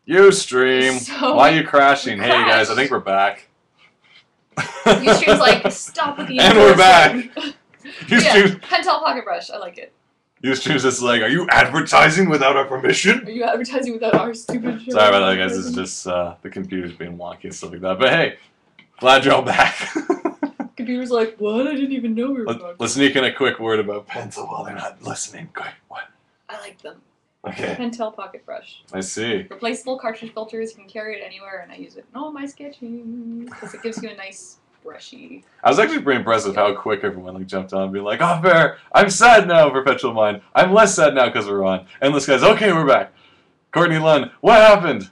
Ustream. So Why are you crashing? Hey guys, I think we're back. Ustream's like, stop with the And we're back. Yeah, Pentel Pocket Brush. I like it. Ustream's just like, are you advertising without our permission? Are you advertising without our stupid show? Sorry about that, guys. This is just the computer's being wonky and stuff like that. But hey, glad you're all back. Computer's like, what? I didn't even know we were talking. Let's sneak in a quick word about Pentel while they're not listening. Quick, what? I like them. Okay. Pentel Pocket Brush. I see. Replaceable cartridge filters. You can carry it anywhere, and I use it in all my sketching because it gives you a nice brushy. I was actually pretty impressed with how quick everyone like jumped on and be like, "Oh, fair. I'm sad now, Perpetual Mind. I'm less sad now because we're on." Endless guys. Okay, we're back. Courtney Lund. What happened?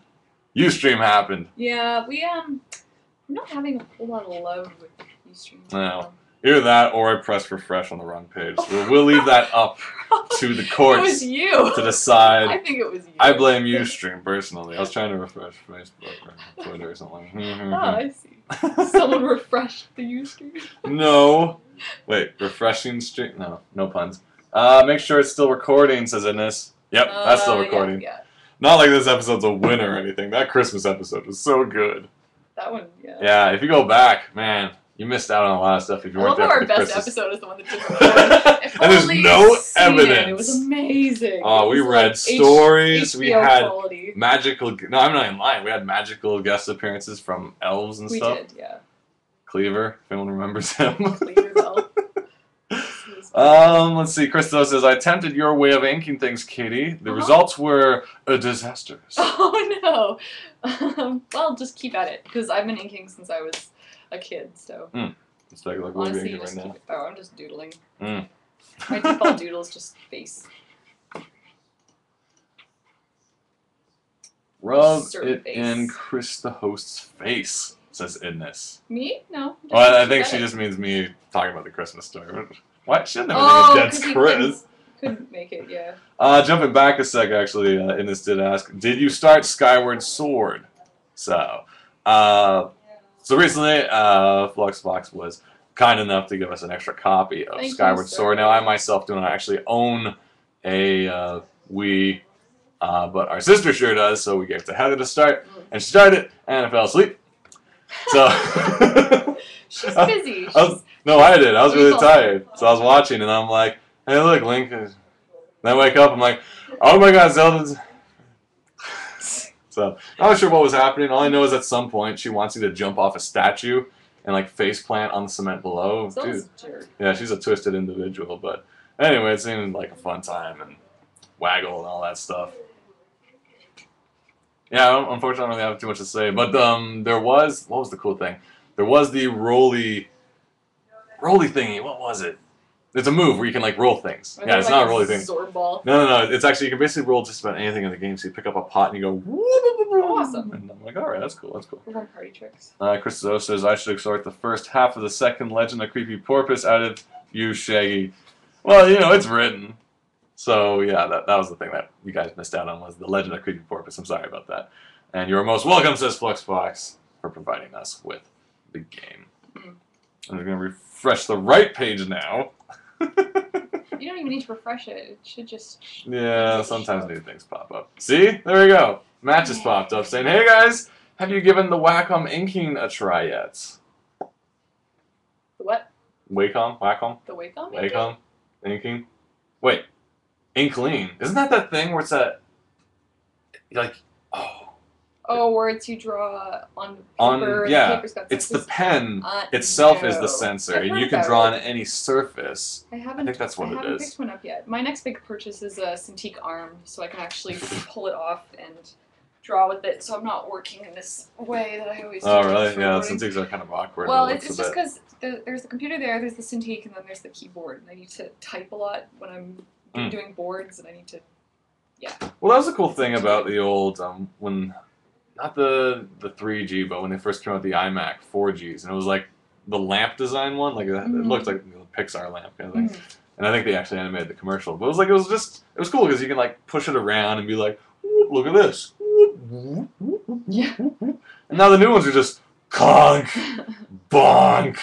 Ustream happened. Yeah, we're not having a whole lot of love with Ustream. No. Either that or I pressed refresh on the wrong page. We'll leave that up to the courts. It was you. To decide. I think it was you. I blame Ustream personally. I was trying to refresh Facebook or Twitter or something. Oh, I see. Someone refreshed the Ustream. No. Wait, refreshing stream? No puns. Make sure it's still recording, says Ines. Yep, that's still recording. Yeah. Not like this episode's a win or anything. That Christmas episode was so good. That one, yeah. Yeah, if you go back, man, you missed out on a lot of stuff if you weren't there for the Christmas. Christmas. Episode is the one that didn't record. And there's no evidence. It was amazing. Oh, we read stories. We had quality. magical. No, I'm not even lying. We had magical guest appearances from elves and stuff. We did, yeah. Cleaver, if anyone remembers him. Cleaver's elf. Let's see. Christo says, I attempted your way of inking things, Katie. The results were disastrous. Oh, no. Well, just keep at it, because I've been inking since I was a kid, so. It's like what we're inking right now. Oh, I'm just doodling. My default doodle is just face. Rub it in Chris the host's face, says Idness. Me? No. Well, I think she just means me talking about the Christmas story. What? She doesn't have anything against Chris. Couldn't make it, yeah. Jumping back a sec, actually, Idness did ask, did you start Skyward Sword? So recently, Fluxbox was kind enough to give us an extra copy of Skyward Sword. Now, I myself do not actually own a Wii, but our sister sure does, so we gave it to Heather to start, and she started it, and I fell asleep. So she's busy. No, I did. I was really tired, so I was watching, and I'm like, "Hey, look, Link." And I wake up, I'm like, "Oh my God, Zelda's." So I'm not sure what was happening. All I know is at some point she wants you to jump off a statue and like face plant on the cement below. Dude, yeah, she's a twisted individual. But anyway, it seemed like a fun time and waggle and all that stuff. Yeah, unfortunately, I don't really have too much to say. But there was, what was the cool thing? There was the rolly thingy. What was it? It's a move where you can like roll things. Yeah, it's not a rolly thing. Ball. No. It's actually, you can basically roll just about anything in the game. So you pick up a pot and you go, awesome. And I'm like, all right, that's cool. We're on party tricks. Chris O says, I should exhort the first half of the second Legend of Creepy Porpoise out of you, Shaggy. Well, you know, it's written. So, yeah, that was the thing that you guys missed out on was the Legend of Creepy Porpoise. I'm sorry about that. And you're most welcome, says Fluxbox, for providing us with the game. I'm going to refresh the right page now. You don't even need to refresh it. It should just... Yeah, sometimes new things pop up. See? There we go. Matt just popped up saying, hey guys, have you given the Wacom inking a try yet? The what? Wacom? The Wacom? Wacom inking? Wait. Inkling. Isn't that thing where it's that... Like... Oh, where it's you draw on paper, yeah, the paper's got it's the pen itself is the sensor, and you can draw on any surface. I think that's what it is. I haven't picked one up yet. My next big purchase is a Cintiq arm, so I can actually pull it off and draw with it, so I'm not working in this way that I always do. Oh, really? Yeah, the Cintiqs are kind of awkward. Well, it's just because there's the computer there's the Cintiq, and then there's the keyboard, and I need to type a lot when I'm doing boards, and I need to, yeah. Well, that was the cool thing about the old, when... Not the 3G, but when they first came out with the iMac 4Gs, and it was like the lamp design one, like it looked like the Pixar lamp kind of thing. And I think they actually animated the commercial. But it was cool because you can like push it around and be like, look at this. Yeah. And now the new ones are just conk, bonk.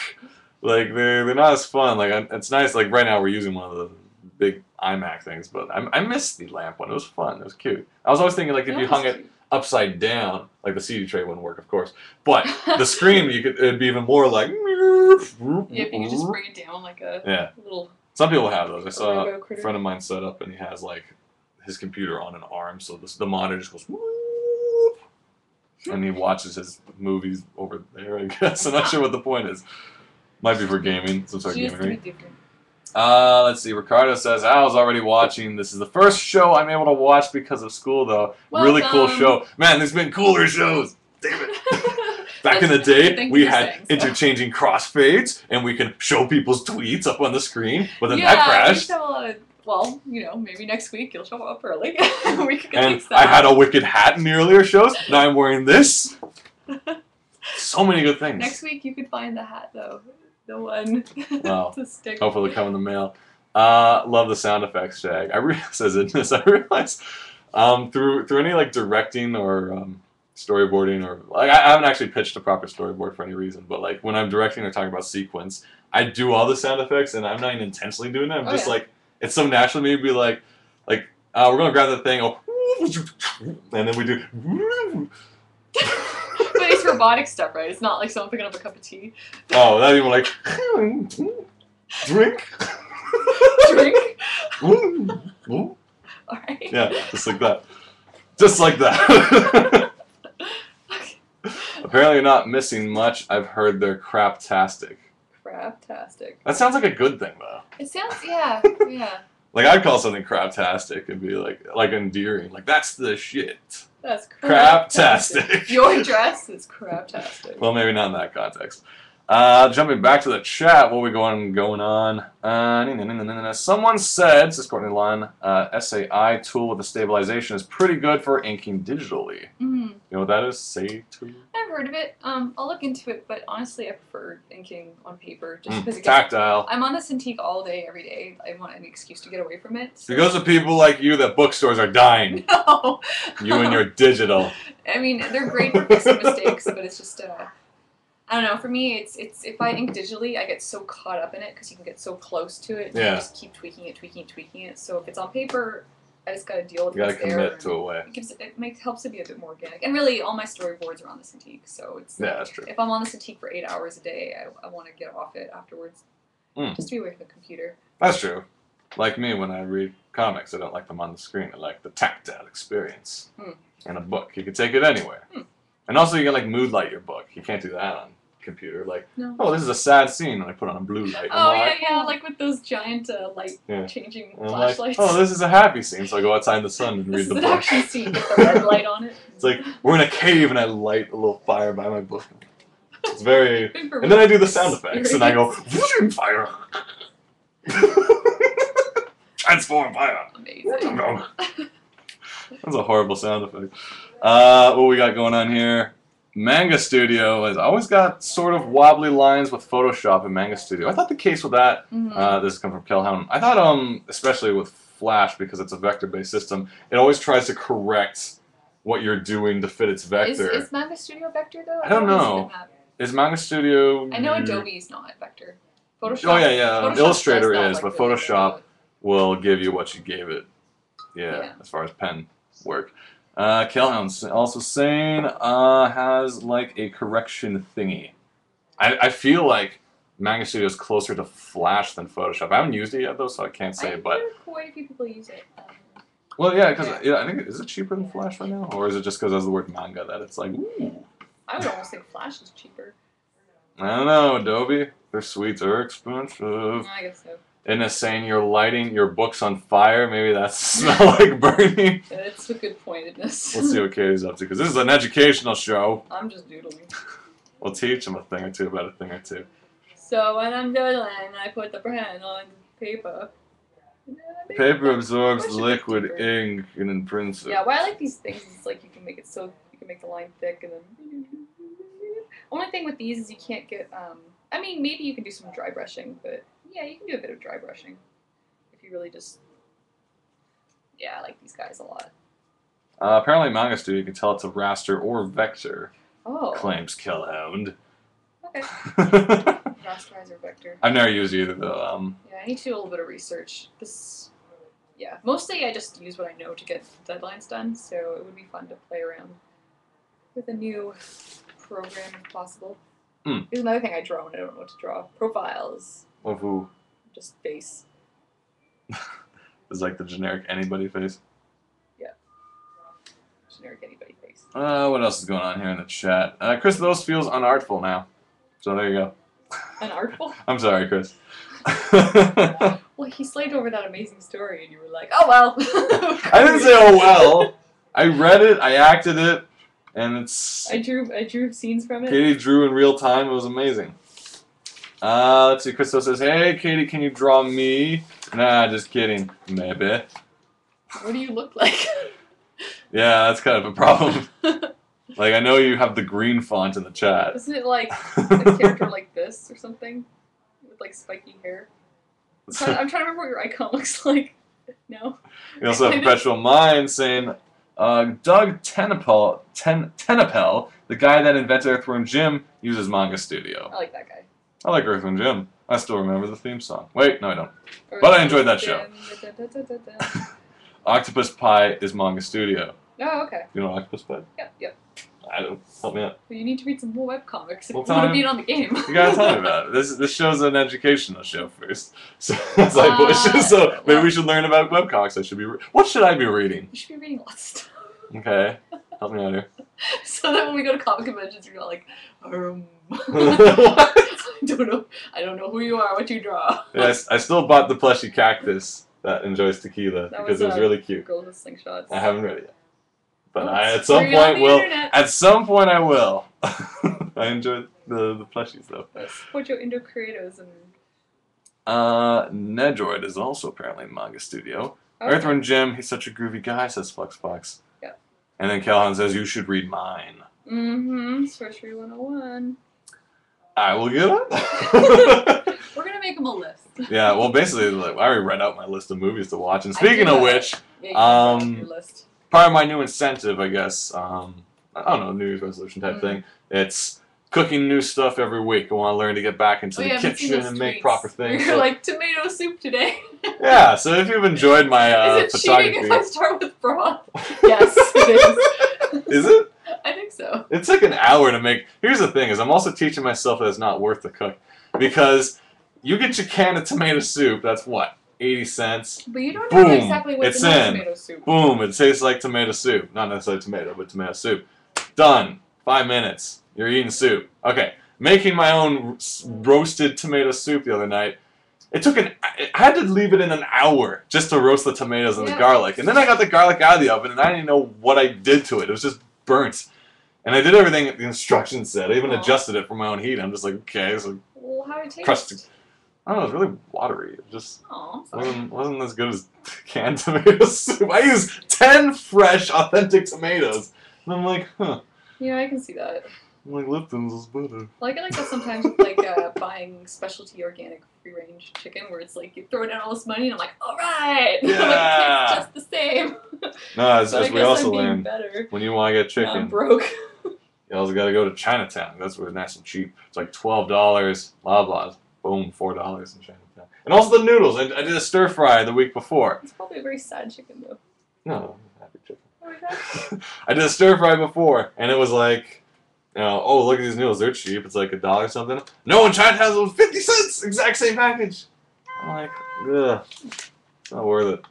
Like they're not as fun. Like it's nice. Like right now we're using one of the big iMac things, but I missed the lamp one. It was fun. It was cute. I was always thinking like if you hung it upside down, like the CD tray wouldn't work, of course. But the screen, it'd be even more like. Yeah, if you could just bring it down like a little. Some people have those. I saw a critter. friend of mine set up, and he has like his computer on an arm, so the monitor just goes. And he watches his movies over there, I guess. I'm not sure what the point is. Might be for gaming, some sort of gaming rig. Let's see. Ricardo says, Al's already watching. This is the first show I'm able to watch because of school, though. Welcome. Really cool show. Man, there's been cooler shows. Damn it. Back in the day, we had interchanging crossfades, and we can show people's tweets up on the screen, but then that crashed. Well, maybe next week you'll show up early. We could and I had a wicked hat in the earlier shows. Now I'm wearing this. So many good things. Next week you could find the hat, though. The one well, to stick. Hopefully it'll come in the mail. Love the sound effects, Jag. I realize through any like directing or storyboarding or like I haven't actually pitched a proper storyboard for any reason, but like when I'm directing or talking about sequence, I do all the sound effects and I'm not even intentionally doing it. I'm just like it's so natural to me to be like we're gonna grab that thing, and then we do. But it's robotic stuff, right? It's not like someone picking up a cup of tea. Oh, that even like drink. All right. Yeah, just like that. Just like that. Apparently you're not missing much. I've heard they're craptastic. Craptastic. That sounds like a good thing, though. It sounds, yeah. Like, I'd call something craptastic and be like endearing. Like, that's the shit. That's craptastic. Your dress is craptastic. Well, maybe not in that context. Jumping back to the chat, what are we going on? Someone said, says Courtney Lund, SAI tool with the stabilization is pretty good for inking digitally. Mm-hmm. You know what that is? SAI tool? I've heard of it. I'll look into it, but honestly, I prefer inking on paper just because tactile. I'm on the Cintiq all day, every day. I want an excuse to get away from it. So. Because of people like you that bookstores are dying. No. You and your digital. I mean, they're great for fixing mistakes, but it's just I don't know. For me, it's if I ink digitally, I get so caught up in it because you can get so close to it. Yeah. You just keep tweaking it. So if it's on paper, I just gotta deal with you what's there. You gotta commit to a way. Helps it be a bit more organic. And really, all my storyboards are on the Cintiq, so it's that's true. If I'm on the Cintiq for 8 hours a day, I want to get off it afterwards. Just to be away from the computer. That's true. Like me, when I read comics, I don't like them on the screen. I like the tactile experience. In a book, you can take it anywhere. And also, you can like mood light your book. You can't do that on computer. Like, oh, this is a sad scene, and I put on a blue light. Oh, yeah, like with those giant light changing flashlights. Like, oh, this is a happy scene, so I go outside in the sun and read the book. This is an action scene with the red light on it. It's like, we're in a cave, and I light a little fire by my book. It's very... And then I do the sound effects, and I go, fire! Transform fire! Amazing. That's a horrible sound effect. What we got going on here? Manga Studio has always got sort of wobbly lines with Photoshop in Manga Studio. I thought the case with that, this has come from Kelhound, I thought, especially with Flash, because it's a vector-based system, it always tries to correct what you're doing to fit its vector. Is Manga Studio vector, though? I don't know. Is Manga Studio... I know Adobe's not vector. Photoshop. Oh, yeah. Photoshop Illustrator is, like, but Photoshop will give you what you gave it. Yeah, as far as pen work. Kelhound's also saying has like a correction thingy. I feel like Manga Studio is closer to Flash than Photoshop. I haven't used it yet though, so I can't say. But quite a few people use it. Well, yeah, because I think is it cheaper than Flash right now, or is it just because it has the word manga that it's like ooh? I would almost think Flash is cheaper. I don't know, Adobe. Their suites are expensive. I guess so. And it's saying you're lighting your books on fire. Maybe that's smell like burning. It's a good pointedness. We'll see what Katie's up to, because this is an educational show. I'm just doodling. We'll teach them a thing or two about a thing or two. So when I'm doodling, I put the pen on paper. Paper absorbs the liquid ink and imprints it. Yeah, why I like these things is like you can make it so you can make the line thick and then. Only thing with these is you can't get. I mean, maybe you can do some dry brushing, but. Yeah, you can do a bit of dry brushing if you really just... Yeah, I like these guys a lot. Apparently Manga Studio, you can tell it's a raster or vector, claims Kelhound. Okay. Rasterizer vector. I've never used either, though. Yeah, I need to do a little bit of research. This Yeah, mostly I just use what I know to get deadlines done, so it would be fun to play around with a new program if possible. Here's another thing I draw when I don't know what to draw. Profiles. Of who? Just face. Is like the generic anybody face. Yeah. Generic anybody face. What else is going on here in the chat? Chris, those feels unartful now. So there you go. Unartful? I'm sorry, Chris. Well, he slaved over that amazing story, and you were like, "Oh well." I didn't say oh well. I read it, I acted it, and it's. I drew scenes from it. Katie drew in real time. It was amazing. Let's see. Christo says, "Hey, Katie, can you draw me?" Nah, just kidding. Maybe. What do you look like? Yeah, that's kind of a problem. Like, I know you have the green font in the chat. Isn't it like a character like this or something? With like spiky hair? I'm trying to remember what your icon looks like. No. We also have Perpetual Mind saying, Doug Tenapel, the guy that invented Earthworm Jim, uses Manga Studio. I like that guy. I like Earthworm Jim. I still remember the theme song. Wait, no I don't. But I enjoyed that show. Octopus Pie is Manga Studio. Oh, okay. You know Octopus Pie? Yep. I don't. Help me out. Well, you need to read some more webcomics if Well, you want to be on the game. You gotta tell me about it. This show's an educational show first. So it's like push. So maybe we should learn about webcomics. I should be. What should I be reading? You should be reading lots of stuff. Okay, help me out here. So that when we go to comic conventions, you're not like, What? I don't know who you are, what you draw. Yeah, I still bought the plushy cactus that enjoys tequila because it was really cute. Girl with slingshots. I haven't read it yet, but Oh, at some free on point the will. internet. At some point I will. I enjoyed the plushies though. Support your Indo creators and. Nedroid is also apparently in Manga Studio. Okay. Earthworm Jim, he's such a groovy guy, says Fluxbox. Yeah. And then Calhoun says, you should read mine. Mm-hmm. Sorcery 101. I will get it. We're going to make him a list. Yeah, well, basically, like, I already read out my list of movies to watch. And speaking of which, your list. part of my new incentive, I guess, I don't know, New Year's resolution type thing, it's cooking new stuff every week. I want to learn to get back into the kitchen and make proper things. You're like, tomato soup today. Yeah, so if you've enjoyed my is it photography... cheating if I start with broth? Yes, it is. Is it? I think so. It's like an hour to make... Here's the thing, is I'm also teaching myself that it's not worth to cook. Because you get your can of tomato soup, that's what? 80 cents? But you don't Boom, know exactly what's it's in in. tomato soup. Boom, it tastes like tomato soup. Not necessarily tomato, but tomato soup. Done. 5 minutes. You're eating soup. Okay, making my own roasted tomato soup the other night. I had to leave it in an hour just to roast the tomatoes and the garlic. And then I got the garlic out of the oven and I didn't even know what I did to it. It was just burnt. And I did everything the instructions said. I even adjusted it for my own heat. I'm just like, okay, so well, how did it taste? crusty. I don't know, it was really watery. It just Sorry. wasn't as good as canned tomato soup. I used 10 fresh, authentic tomatoes. And I'm like, huh. Yeah, I can see that. I'm like, Lipton's is better. Well, I get like that sometimes with like buying specialty organic free-range chicken where it's like you throw down all this money and I'm like, alright! Yeah. Like, it tastes just the same. No, as we also learned, better. when you want to get chicken, I'm broke. you also got to go to Chinatown. That's where it's nice and cheap. It's like $12, blah blah. Boom, $4 in Chinatown. And also the noodles. I did a stir fry the week before. It's probably a very sad chicken though. No, happy chicken. Oh my god. I did a stir fry before, and it was like, you know, oh, look at these noodles, they're cheap. It's like $1 something. No, in Chinatown it was 50 cents, exact same package. I'm like, ugh, it's not worth it.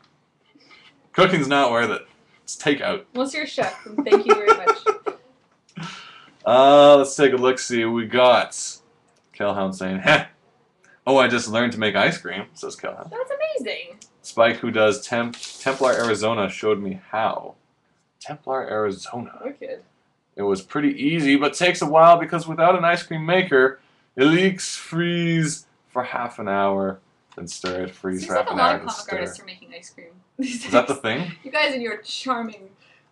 Cooking's not worth it. It's takeout. Unless you're a chef, and thank you very much. Let's take a look. See what we got. Calhoun saying, heh. Oh, I just learned to make ice cream, says Calhoun. That's amazing. Spike, who does Templar, Arizona, showed me how. Templar, Arizona. Wicked. It was pretty easy, but takes a while because without an ice cream maker, it leaks, freeze for half an hour, then stir it, freeze Seems for half like an a lot hour, of then comic stir. artists are making ice cream. Is that the thing? You guys and your charming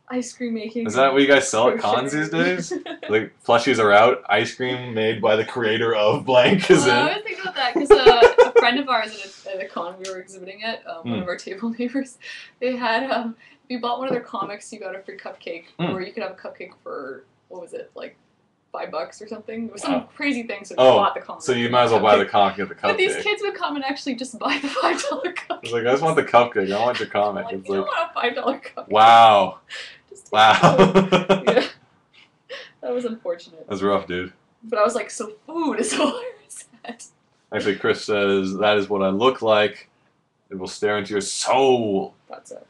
ice cream making. Is that what you guys sell at cons these days? Like, plushies are out, ice cream made by the creator of blank is in. I was thinking about that because a friend of ours at a con we were exhibiting at, one of our table neighbors, they had, if you bought one of their comics, you got a free cupcake, or you could have a cupcake for, what was it, like $5 or something. It was some crazy thing, so we Oh, bought the comic. so you might as well buy the comic and get the But these cupcake. kids would come and actually just buy the $5 cupcake. It's like, I just want the cupcake. I want your comic. Like, It's you like, don't want a $5 cupcake. wow. Just Wow. yeah. That was unfortunate. That's rough, dude. But I was like, so food is all I was at. Actually, Chris says, that is what I look like. It will stare into your soul. Thought so.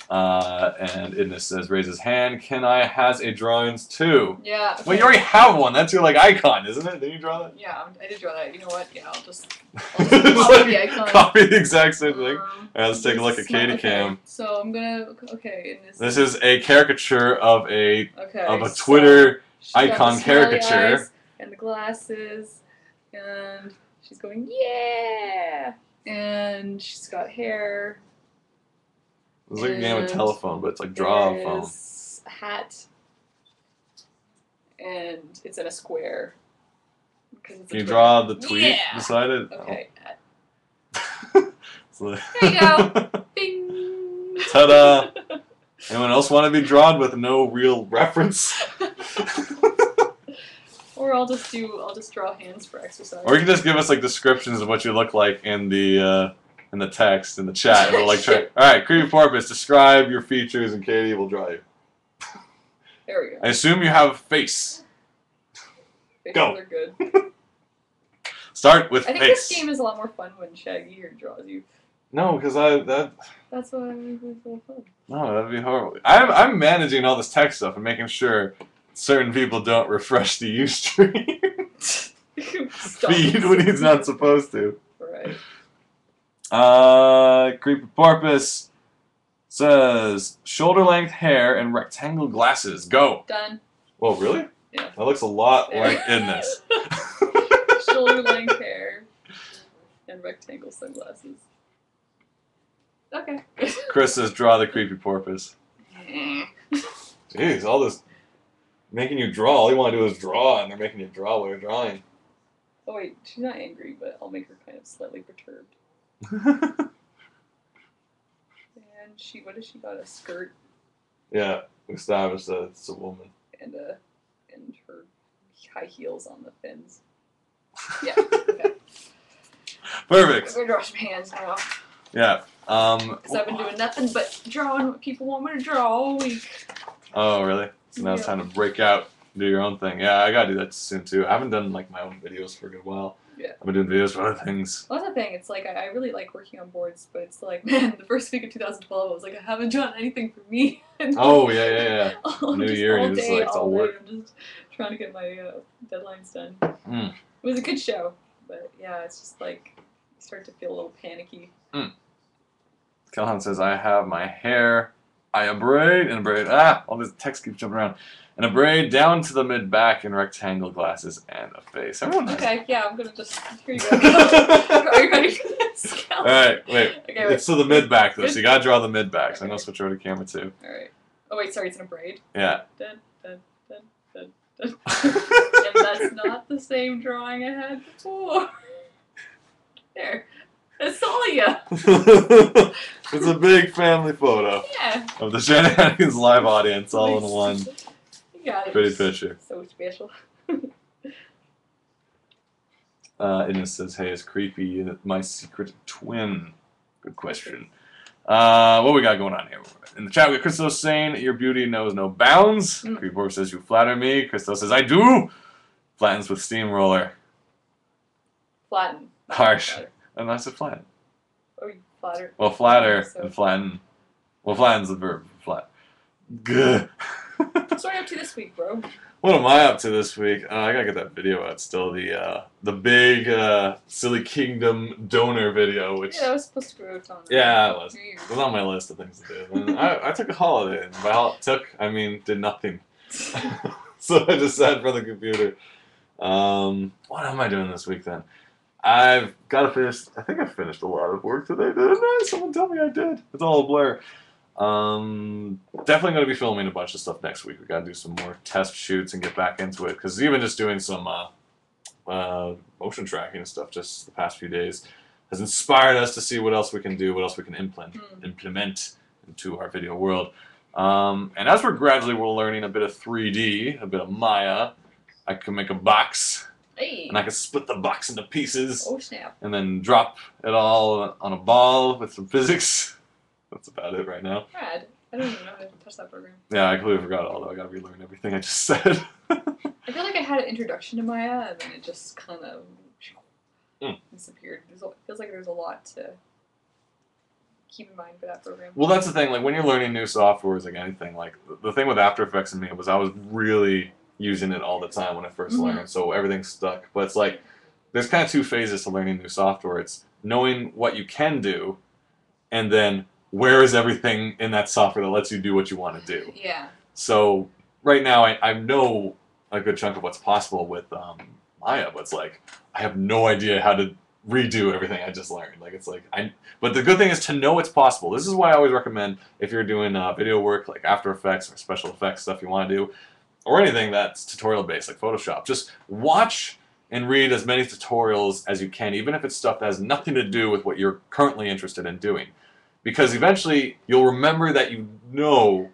And Idnis says, raise his hand. Ken I has a drawings too. Yeah. Okay. Well, you already have one. That's your like icon, isn't it? Didn't you draw that? Yeah, I did draw that. You know what? Yeah, I'll just Just copy the like, icon. copy the exact same thing. Um, Alright, let's take a look at Katie okay. Cam. So I'm gonna and This is a caricature of a so Twitter she's got icon the smiley caricature. eyes and the glasses, and she's going yeah, and she's got hair. It's like a game of And telephone, but it's like draw a phone. There's a hat, and it's in a square. Can you draw the tweet Yeah. beside it? Okay. Oh. So- There you go. Bing. Ta-da! Anyone else want to be drawn with no real reference? Or I'll just draw hands for exercise. Or you can just give us like descriptions of what you look like in the text in the chat. And we'll like try. All right, Creepy Porpoise, describe your features, and Katie will draw you. There we go. I assume you have a face. Faces Go. are good. Start with I think face. this game is a lot more fun when Shaggy here draws you. No, because That's why it was so fun. no, that'd be horrible. I'm managing all this tech stuff and making sure certain people don't refresh the Ustream feed when he's not supposed to. Right. Creepy Porpoise says shoulder length hair and rectangle glasses. Go. Done. Whoa, really? Yeah. That looks a lot There. like in this. Shoulder length hair and rectangle sunglasses. Okay. Chris says draw the Creepy Porpoise. Jeez, all this making you draw. All you want to do is draw, and they're making you draw while you're drawing. Oh wait, she's not angry, but I'll make her kind of slightly perturbed. And what does she got? A skirt Yeah, we established that it's a woman. and her high heels on the fins. Yeah. Okay. Perfect. I'm gonna draw some hands now. Yeah. Because I've been doing nothing but drawing what people want me to draw all week. Oh, really? So now it's time to break out, and do your own thing. Yeah, I gotta do that soon too. I haven't done like my own videos for a good while. Yeah. I've been doing videos for other things. Well, that's the thing. It's like I really like working on boards, but it's like, man, the first week of 2012, I was like, I haven't drawn anything for me. And Oh, yeah. New just year, all you just day, like, it's all day, work. I'm just trying to get my deadlines done. Mm. It was a good show, but yeah, it's just like you start to feel a little panicky. Kelhan says, I have my hair, a braid, all this text keeps jumping around. And a braid down to the mid-back and rectangle glasses and a face. Everyone has Okay, yeah, I'm gonna just, here you go. Are you ready for this? Alright, wait. Okay, wait. It's to the mid-back though, so you gotta draw the mid-back, so I'm gonna switch over to camera 2. Alright. Oh wait, sorry, it's in a braid. Yeah. Dun, dun, dun, dun, dun. And that's not the same drawing I had before. There. I saw ya. It's a big family photo Yeah. of the Shenanigans live audience all in one You got it. pretty picture. So special. Ines says, hey, is Creepy my secret twin? Good question. What we got going on here? In the chat, we got Christos saying, your beauty knows no bounds. Creepy Porpoise says, you flatter me. Christos says, I do. Flattens with steamroller. Flatten. Harsh. Flatter. And I said flatten. Oh, you flatter. Well, flatter So- and flatten. Well, flatten's the verb. Flat. Good. So what are you up to this week, bro? What am I up to this week? I gotta get that video out still. The big Silly Kingdom donor video, which Yeah, I was supposed to go out on yeah, it was. New Year's. It was on my list of things to do. And I took a holiday, and by I mean did nothing. So I just sat in front of the computer. What am I doing this week then? I've got to finish. I think I finished a lot of work today, didn't I? Someone tell me I did. It's all a blur. Definitely going to be filming a bunch of stuff next week. We got to do some more test shoots and get back into it. Because even just doing some motion tracking and stuff just the past few days has inspired us to see what else we can do, what else we can implement into our video world. And as we're learning a bit of 3D, a bit of Maya, I can make a box, Hey. and I can split the box into pieces, Oh snap. and then drop it all on a ball with some physics. That's about it right now. Rad. I don't even know how to touch that program. Yeah, I completely forgot, although I gotta relearn everything I just said. I feel like I had an introduction to Maya, and then it just kind of disappeared. It feels like there's a lot to keep in mind for that program. Well, that's the thing. Like when you're learning new softwares, like anything, like the thing with After Effects and me was I was really using it all the time when I first learned, so everything stuck. But it's like there's kind of two phases to learning new software. It's knowing what you can do, and then where is everything in that software that lets you do what you want to do. Yeah. So right now I know a good chunk of what's possible with Maya, but it's like I have no idea how to redo everything I just learned. Like it's like but the good thing is to know it's possible. This is why I always recommend if you're doing video work like After Effects or special effects stuff you want to do, or anything that's tutorial based like Photoshop, just watch and read as many tutorials as you can, even if it's stuff that has nothing to do with what you're currently interested in doing, because eventually you'll remember that you know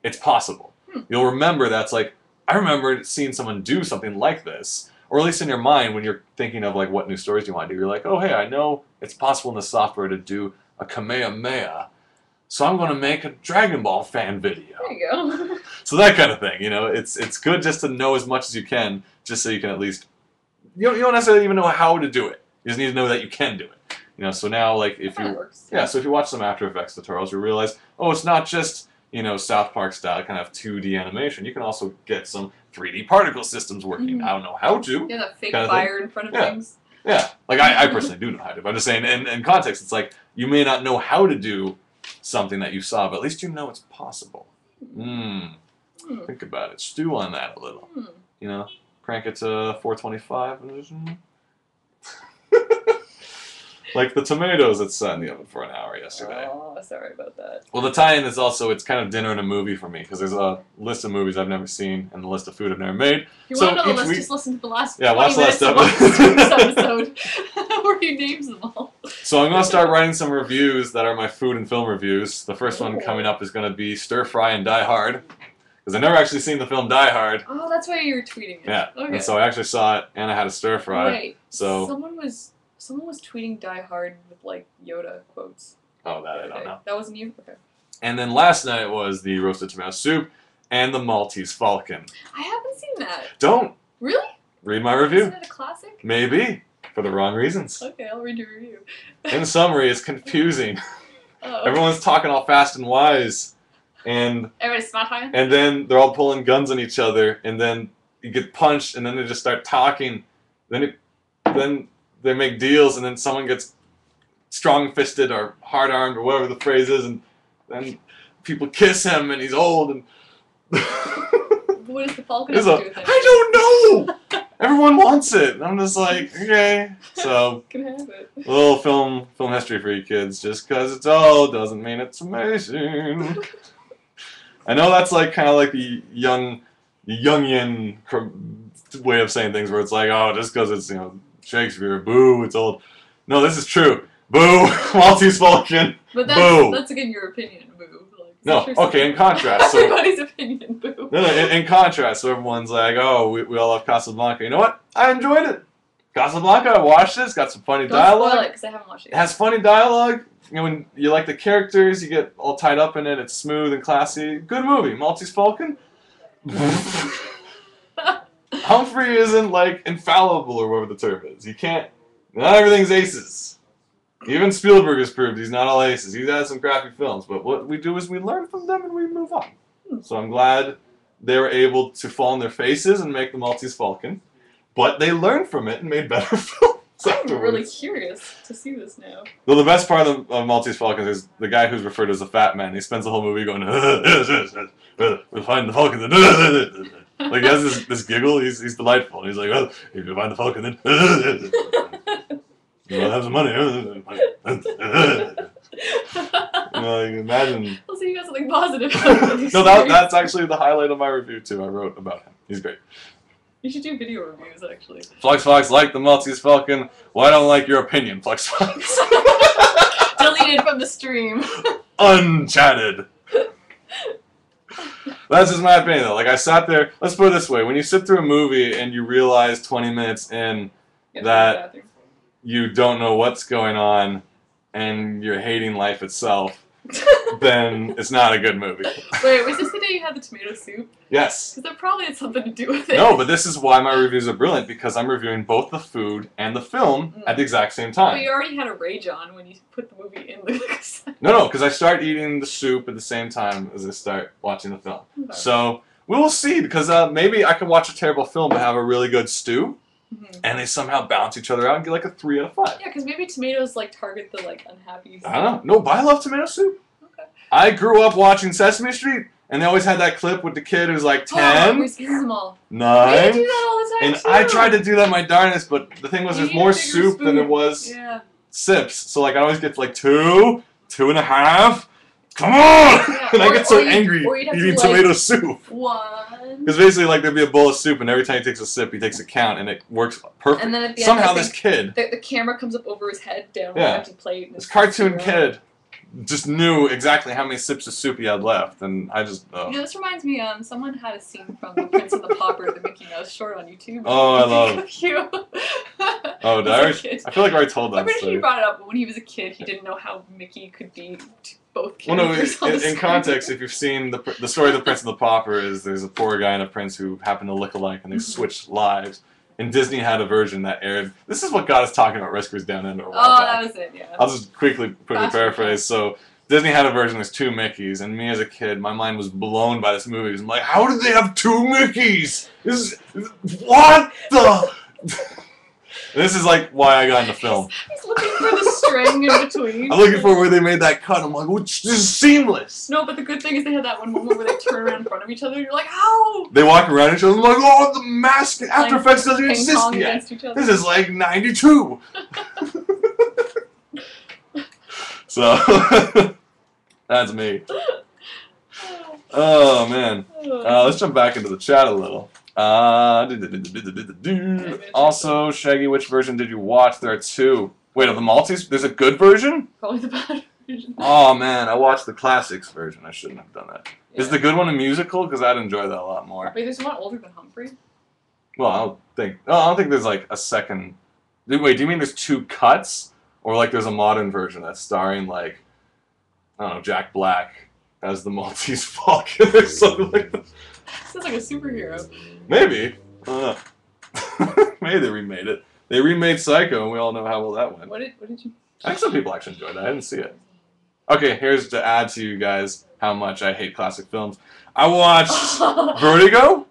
it's possible. You'll remember that's like, I remember seeing someone do something like this. Or at least in your mind, when you're thinking of like what new stories you want to do, you're like, oh hey, I know it's possible in the software to do a Kamehameha, so I'm going to make a Dragon Ball fan video. There you go. So that kind of thing, you know, it's good just to know as much as you can, just so you can at least, you don't necessarily even know how to do it. You just need to know that you can do it. You know, so now like if you, works. yeah, so if you watch some After Effects tutorials, you realize, oh, it's not just, you know, South Park style kind of 2D animation. You can also get some 3D particle systems working. I don't know how to. Yeah, that fake kind of fire in front of things. Yeah, like I personally do know how to. But I'm just saying, in context, it's like you may not know how to do something that you saw, but at least you know it's possible. Think about it. Stew on that a little. You know, crank it to 425. Like the tomatoes that sat in the oven for an hour yesterday. Oh, sorry about that. Well, the tie-in is also, it's kind of dinner and a movie for me, because there's a list of movies I've never seen and a list of food I've never made. If you want to know the list, just listen to the last 20 watch the minutes last of this episode where he names them all. So I'm going to start writing some reviews that are my food and film reviews. The first one coming up is going to be Stir Fry and Die Hard, because I've never actually seen the film Die Hard. Oh, that's why you were tweeting it. Yeah, Okay. and so I actually saw it, and I had a stir fry. Right. So Someone was tweeting Die Hard with like Yoda quotes. Oh, that I don't know. That wasn't you? Okay. And then last night was the roasted tomato soup and the Maltese Falcon. I haven't seen that. Don't. Really? Read my review. Isn't it a classic? Maybe. For the wrong reasons. Okay, I'll read your review. In summary, it's confusing. Oh. Everyone's talking all fast and wise. And Everybody's smart time? and then they're all pulling guns on each other, and then you get punched, and then they just start talking. Then they make deals, and then someone gets strong-fisted or hard-armed or whatever the phrase is, and then people kiss him, and he's old. And what is the Falcon have to do with it? I don't know. Everyone wants it. And I'm just like, okay. So Can have it. a little film history for you kids. Just because it's old doesn't mean it's amazing. I know that's like kind of like the Jungian way of saying things, where it's like, oh, just because it's, you know, Shakespeare, boo, it's old. No, this is true. Boo, Maltese Falcon. But boo. That's again your opinion, boo. Like, No, okay, in contrast. So, everybody's opinion, boo. no, in contrast, so everyone's like, oh, we all love Casablanca. You know what? I enjoyed it. Casablanca, I watched this, got some funny dialogue. Don't spoil it, because I haven't watched it It yet. has funny dialogue. You know, when you like the characters, you get all tied up in it. It's smooth and classy. Good movie. Maltese Falcon. Humphrey isn't like infallible or whatever the term is. You can't. Not everything's aces. Even Spielberg has proved he's not all aces. He's had some crappy films, but what we do is we learn from them and we move on. So I'm glad they were able to fall on their faces and make the Maltese Falcon, but they learned from it and made better films. I'm really curious to see this now. Well, the best part of Maltese Falcon is the guy who's referred to as a fat man. He spends the whole movie going, we'll find the Falcon. Like, he has this giggle. He's delightful. And he's like, well, if you find the Falcon, then you'll have some money. You know, like, imagine. I'll see you got something positive. No, that's actually the highlight of my review, too. I wrote about him. He's great. You should do video reviews, actually. Flux Fox liked the Maltese Falcon. Well, I don't like your opinion, Flux Fox. Deleted from the stream. Unchatted. That's just my opinion, though. Like, I sat there. Let's put it this way: when you sit through a movie and you realize 20 minutes in that you don't know what's going on and you're hating life itself, then it's not a good movie. Wait, was this the day you had the tomato soup? Yes. Because that probably had something to do with it. No, but this is why my reviews are brilliant, because I'm reviewing both the food and the film at the exact same time. But you already had a rage on when you put the movie in the cassette. No, because I start eating the soup at the same time as I start watching the film. Okay. So, we will see, because maybe I could watch a terrible film but have a really good stew. And they somehow balance each other out and get like a 3 out of 5. Yeah, because maybe tomatoes like target the like unhappy. I don't know. No, but I love tomato soup. Okay. I grew up watching Sesame Street, and they always had that clip with the kid who's like 10, 9. We do that all the time. And I tried to do that my darnest, but the thing was, there's more soup than there was sips. So like I always get like 2, 2.5. Come on! Yeah, and I get so angry eating tomato soup. 1. Because basically, like, there'd be a bowl of soup, and every time he takes a sip, he takes a count, and it works perfect. And then at the somehow end, this kid... The camera comes up over his head, down on an empty plate. And this cartoon kid just knew exactly how many sips of soup he had left, and I just... You know, this reminds me, someone had a scene from The Prince and the Pauper, the Mickey Mouse short on YouTube. Oh, I love it. You. Oh, did I feel like I already told that I'm pretty sure you brought it up, but when he was a kid, he didn't know how Mickey could be both characters. Well, no, in context, if you've seen the story of The Prince and the Pauper, is there's a poor guy and a prince who happen to look alike, and they switched lives. And Disney had a version that aired... This is what got us talking about Rescuers Down Under a while back. That was it, yeah. I'll just quickly paraphrase. So, Disney had a version, there's 2 Mickeys, and me as a kid, my mind was blown by this movie. I'm like, how did they have 2 Mickeys? What the... This is like why I got into film. He's looking for the string in between. I'm looking for where they made that cut. I'm like, well, this is seamless. No, but the good thing is they had that one moment where they turn around in front of each other. And you're like, how? They walk around each other. I'm like, oh, the mask After Effects doesn't exist yet. This is like 92. So that's me. Oh man. Let's jump back into the chat a little. Also, Shaggy, which version did you watch? There are 2. Wait, of the Maltese? There's a good version? Probably the bad version. Oh man, I watched the classics version. I shouldn't have done that. Yeah. Is the good one a musical? Because I'd enjoy that a lot more. Wait, there's one older than Humphrey? Well, I don't think there's like a second. Wait, do you mean there's 2 cuts? Or like there's a modern version that's starring like, I don't know, Jack Black as the Maltese Falcon or something like that? Sounds like a superhero. Maybe. I don't know. Maybe they remade it. They remade Psycho, and we all know how well that went. What did you... I think some people actually enjoyed that. I didn't see it. Okay, here's to add to you guys how much I hate classic films. I watched Vertigo.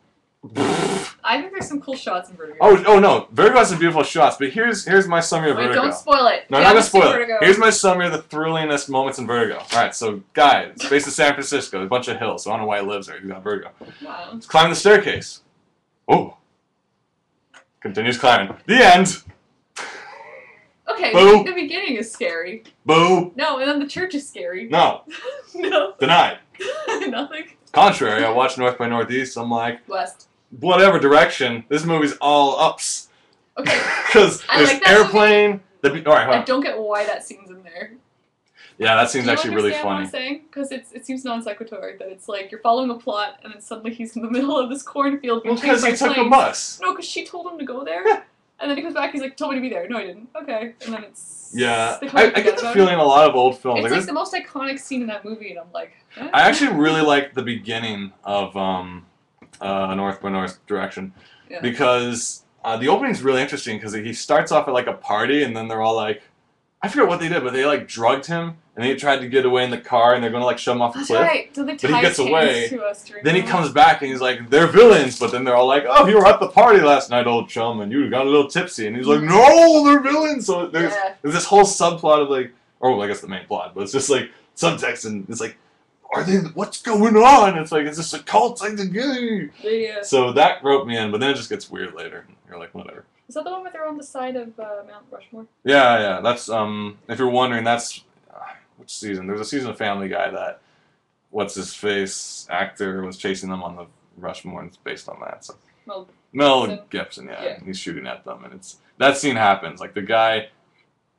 I think there's some cool shots in Vertigo. Oh no, Vertigo has some beautiful shots, but here's my summary of Vertigo. Don't spoil it. No, I'm not gonna spoil it. Here's my summary of the thrillingest moments in Vertigo. Alright, so guy, it's based in San Francisco, a bunch of hills, so I don't know why he lives there, he's got Vertigo. Wow. He's climbing the staircase. Oh. Continues climbing. The end! Okay, Boo. the beginning is scary. Boo! No, and then the church is scary. No. No. Denied. Nothing. Contrary, I watched North by Northeast, I'm like... West. Whatever direction, this movie's all ups. Okay. Because there's like that airplane... Alright, I don't get why that scene's in there. Yeah, that scene's actually really funny. What I'm saying? Because it seems non sequitur that it's like you're following a plot and then suddenly he's in the middle of this cornfield. Well, because he took a bus. No, because she told him to go there. Yeah. And then he comes back, he's like, told me to be there. No, I didn't. Okay. And then it's... Yeah. I get the feeling a lot of old films... It's like the most iconic scene in that movie, and I'm like... Eh? I actually really like the beginning of North by North Direction. Yeah. Because the opening's really interesting, because he starts off at like a party, and then they're all like... I forget what they did, but they like drugged him, and he tried to get away in the car, and they're gonna like shove him off the cliff. That's right. So they but he gets away. To us then he comes back, and he's like, "They're villains," but then they're all like, "Oh, you were at the party last night, old chum, and you got a little tipsy," and he's like, "No, they're villains." So there's this whole subplot of like, or I guess the main plot, but it's just like subtext, and it's like, are they? What's going on? It's like, is this a cult thing to do? Yeah. So that roped me in, but then it just gets weird later. You're like, whatever. Is that the one where they're on the side of Mount Rushmore? Yeah. That's if you're wondering, that's which season? There's a season of Family Guy that what's his face actor was chasing them on the Rushmore, and it's based on that. So Mel Gibson, yeah, he's shooting at them, and it's that scene happens. Like the guy,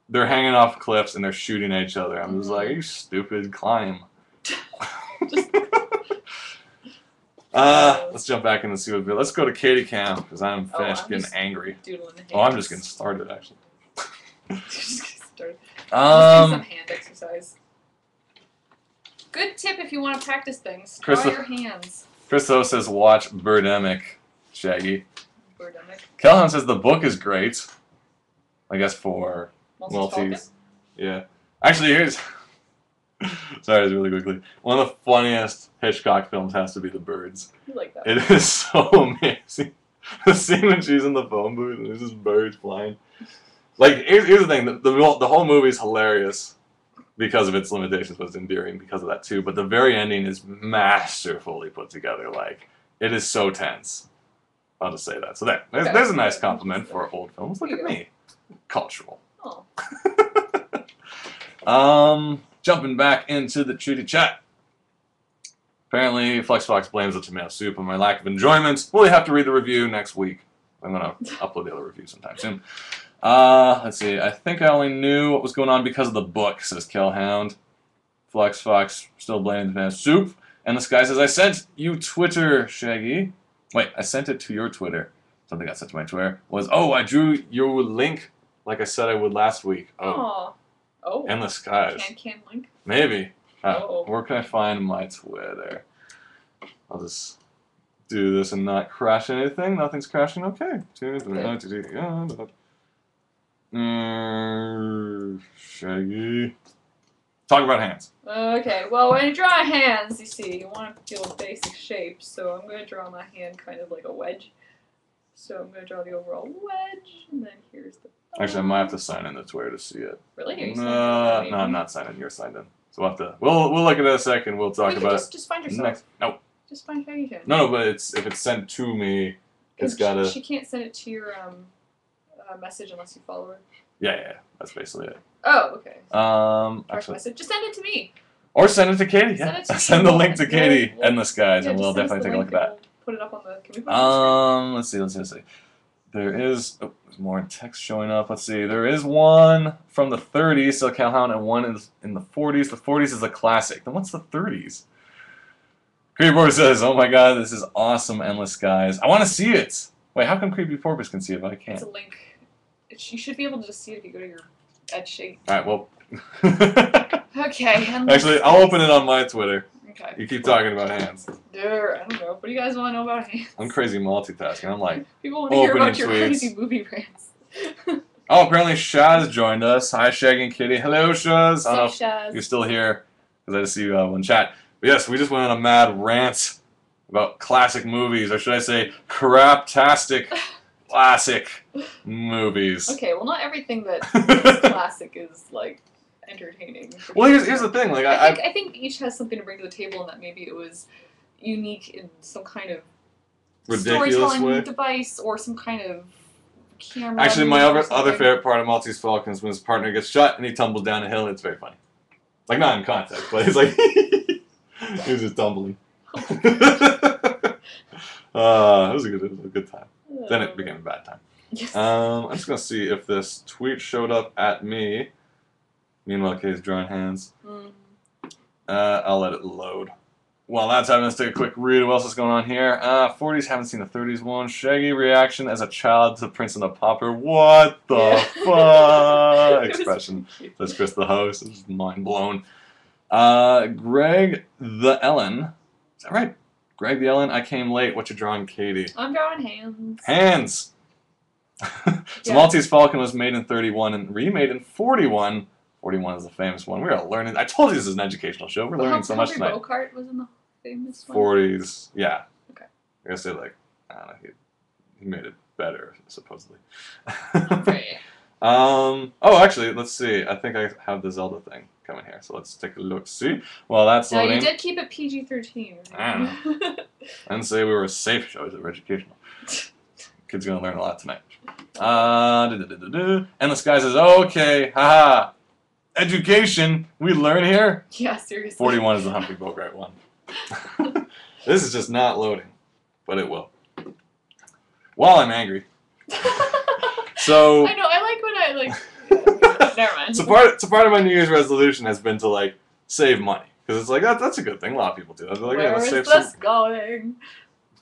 they're hanging off cliffs and they're shooting at each other. I'm just like, you stupid, climb. Let's jump back in and see what. Let's go to Katie Cam because I'm finished getting angry. Oh, I'm just getting started actually. Just getting started. I'm just doing some hand exercise. Good tip if you want to practice things. Draw your hands. Christo says watch Birdemic, Shaggy. Birdemic. Calhoun says the book is great. I guess for Maltese. Yeah. Actually, here's. Sorry, really quickly. One of the funniest Hitchcock films has to be The Birds. You like that? It is so amazing. The scene when she's in the phone booth and there's just birds flying. Like, here's the thing. The whole movie is hilarious because of its limitations, but it's endearing because of that too. But the very ending is masterfully put together. Like, it is so tense. I'll just say that. So there's a nice compliment for old films. Look at me. Cultural. Oh. Jumping back into the Treaty chat. Apparently, FlexFox blames the tomato soup on my lack of enjoyment. We'll have to read the review next week. I'm going to upload the other review sometime soon. Let's see. I think I only knew what was going on because of the book, says Kellhound. FlexFox still blaming the tomato soup. And this guy says, I sent you Twitter, Shaggy. Wait, I sent it to your Twitter. Something got sent to my Twitter. I drew your link like I said I would last week. Oh. Endless Skies. Can link? Maybe. Where can I find my Twitter? I'll just do this and not crash anything. Nothing's crashing. Okay. Shaggy. Talk about hands. Okay. Well, when you draw hands, you see, you want to feel a basic shape. So I'm going to draw my hand kind of like a wedge. So I'm going to draw the overall wedge, and then here's the. Actually, I might have to sign in the Twitter to see it. Really? Are you no, I'm not signing. You're signed in. So we'll have to. We'll look at it in a second. We'll talk about it. Just find yourself. Next. Nope. Just find Shaggy Cam. No, but if it's sent to me, it's gotta. She can't send it to your message unless you follow her. Yeah. That's basically it. Oh, okay. Actually, message. Just send it to me. Or send it to Katie. Send it to me. Send the link to Katie. Endless Skies, Yeah, and we'll definitely take a look at that. We'll put it up on the. Can we put it on Let's see. There is there's more text showing up. Let's see. There is one from the 30s, so Calhoun, and one in the 40s. The 40s is a classic. Then what's the 30s? Creepy Porpoise says, "Oh my God, this is awesome, Endless Skies. I want to see it." Wait, how come Creepy Porpoise can see it, but I can't? It's a link. You should be able to just see it if you go to your Ed Shape. All right. Well. Okay. Actually, I'll open it on my Twitter. Okay. You keep talking about hands. I don't know. What do you guys want to know about hands? I'm crazy multitasking. I'm like, people want to hear about your crazy movie rants. Oh, apparently Shaz joined us. Hi, Shaggy and Kitty. Hello, Shaz. I don't know if Shaz. you're still here because I just see you in chat. But yes, we just went on a mad rant about classic movies, or should I say, craptastic classic movies. Okay, well, not everything that is classic is like entertaining. Well, here's the thing. Like I think each has something to bring to the table, and that maybe it was unique in some kind of ridiculous storytelling way. Device or some kind of camera. Actually, my other favorite part of Maltese Falcon is when his partner gets shot and he tumbles down a hill, and it's very funny. Like, not in context, but it's like he was just tumbling. It was a good time. Then it became a bad time. Yes. I'm just gonna see if this tweet showed up at me. Meanwhile, Kay's drawing hands. I'll let it load. While that's happening, let's take a quick read. What else is going on here? 40s, haven't seen the 30s one. Shaggy reaction as a child to Prince and the Pauper. What the fuck? Expression. Says Chris the host. It's mind blown. Greg the Ellen. Is that right? Greg the Ellen, I came late. What you drawing, Katie? I'm drawing hands. Hands! So Maltese Falcon was made in 31 and remade in 41. 41 is the famous one. We're learning. I told you this is an educational show. We're learning so much tonight. Humphrey Bogart was in the famous one? 40s, yeah. Okay. I gotta say, like, I don't know, he made it better, supposedly. Right. Actually, let's see. I think I have the Zelda thing coming here, so let's take a look. See? Well, that's no, loading. you did keep it PG-13. I don't know. I didn't say we were a safe show. It's educational. Kids gonna learn a lot tonight. Endless Guy says, okay, haha. Education, we learn here? Yeah, seriously. 41 is the Humphrey Bogart one. This is just not loading, but it will. While I'm angry. So I know, I like when I never mind. So part of my New Year's resolution has been to like save money. Because it's like that's a good thing. A lot of people do that. They're like, Where let's is save this some. going?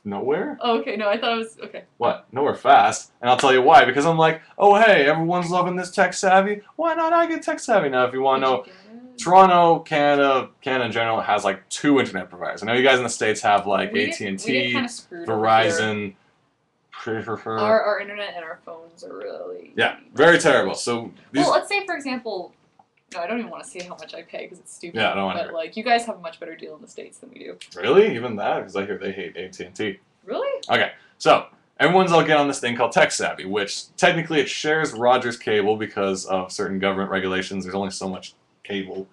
nowhere. Oh, okay, no, I thought it was okay. What? Nowhere fast. And I'll tell you why. Because I'm like, oh hey, everyone's loving this tech savvy. Why not I get tech savvy now? If you want to know, Toronto, Canada in general has like 2 internet providers. I know you guys in the States have like AT&T, Verizon. Our internet and our phones are really very terrible. So well, let's say for example, no, I don't even want to say how much I pay because it's stupid. Yeah, I don't want to. But like, you guys have a much better deal in the States than we do. Really? Even that? Because I hear they hate AT&T. Really? Okay, so everyone's all get on this thing called Tech Savvy, which technically it shares Rogers cable because of certain government regulations. There's only so much cable,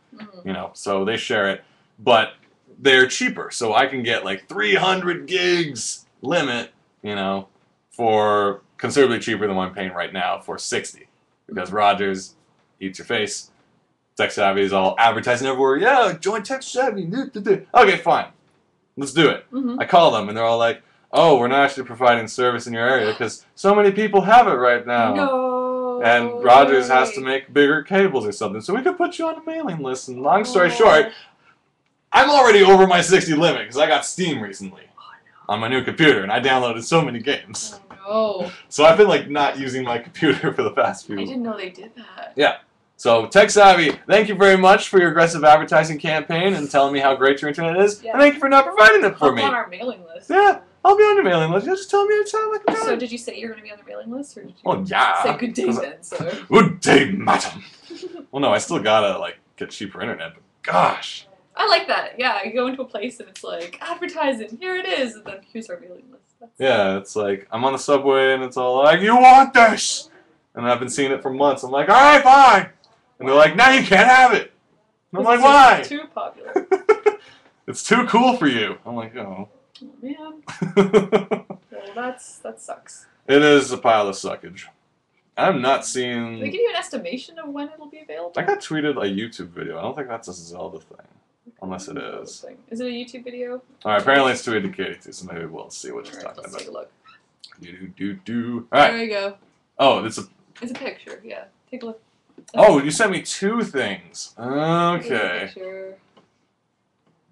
you know, so they share it, but they're cheaper. So I can get like 300 gigs limit, you know, for considerably cheaper than what I'm paying right now for 60, because Rogers eats your face. Tech Savvy is all advertising everywhere. Yeah, join Tech Savvy. Okay, fine. Let's do it. I call them, and they're all like, oh, we're not actually providing service in your area because so many people have it right now. No. And Rogers has to make bigger cables or something, so we could put you on a mailing list. And long story short, I'm already over my 60 limit because I got Steam recently on my new computer, and I downloaded so many games. Oh, no. So I've been like not using my computer for the past few. I didn't know they did that. Yeah. So Tech Savvy, thank you very much for your aggressive advertising campaign and telling me how great your internet is. Yeah. And thank you for not providing it for me. On our mailing list. Yeah, I'll be on your mailing list. You just tell me it sounds like a job. So did you say you're going to be on the mailing list, or did you yeah. say good day then, sir? Good day, madam. Well, no, I still gotta like get cheaper internet, but gosh. I like that. Yeah, you go into a place and it's like, advertising, here it is, and then here's our mailing list. Yeah, it's like, I'm on the subway and it's all like, you want this? And I've been seeing it for months. I'm like, alright, fine. And they're like, now you can't have it. And I'm like, why? It's too popular. It's too cool for you. I'm like, oh. Oh, man. Well, that sucks. It is a pile of suckage. I'm not seeing... Did they give you an estimation of when it'll be available? I got tweeted a YouTube video. I don't think that's a Zelda thing. Unless it is. Is it a YouTube video? Alright, apparently it's tweeted to Katie too, so maybe we'll see what she's talking about. Let's take a look. Alright. There you go. Oh, it's a picture, yeah. Take a look. Oh, you sent me 2 things. Okay.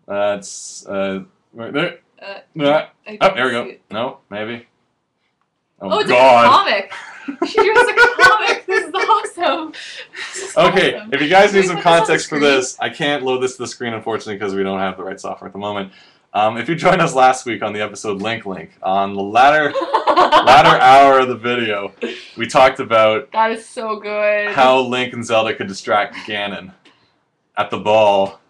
That's, right there. Oh, there we go. No, maybe. Oh, it's a comic! She drew us a comic! This is awesome! Okay, if you guys need some context for this, I can't load this to the screen, unfortunately, because we don't have the right software at the moment. If you joined us last week on the episode Link, on the latter hour of the video, we talked about that is so good. How Link and Zelda could distract Ganon at the ball.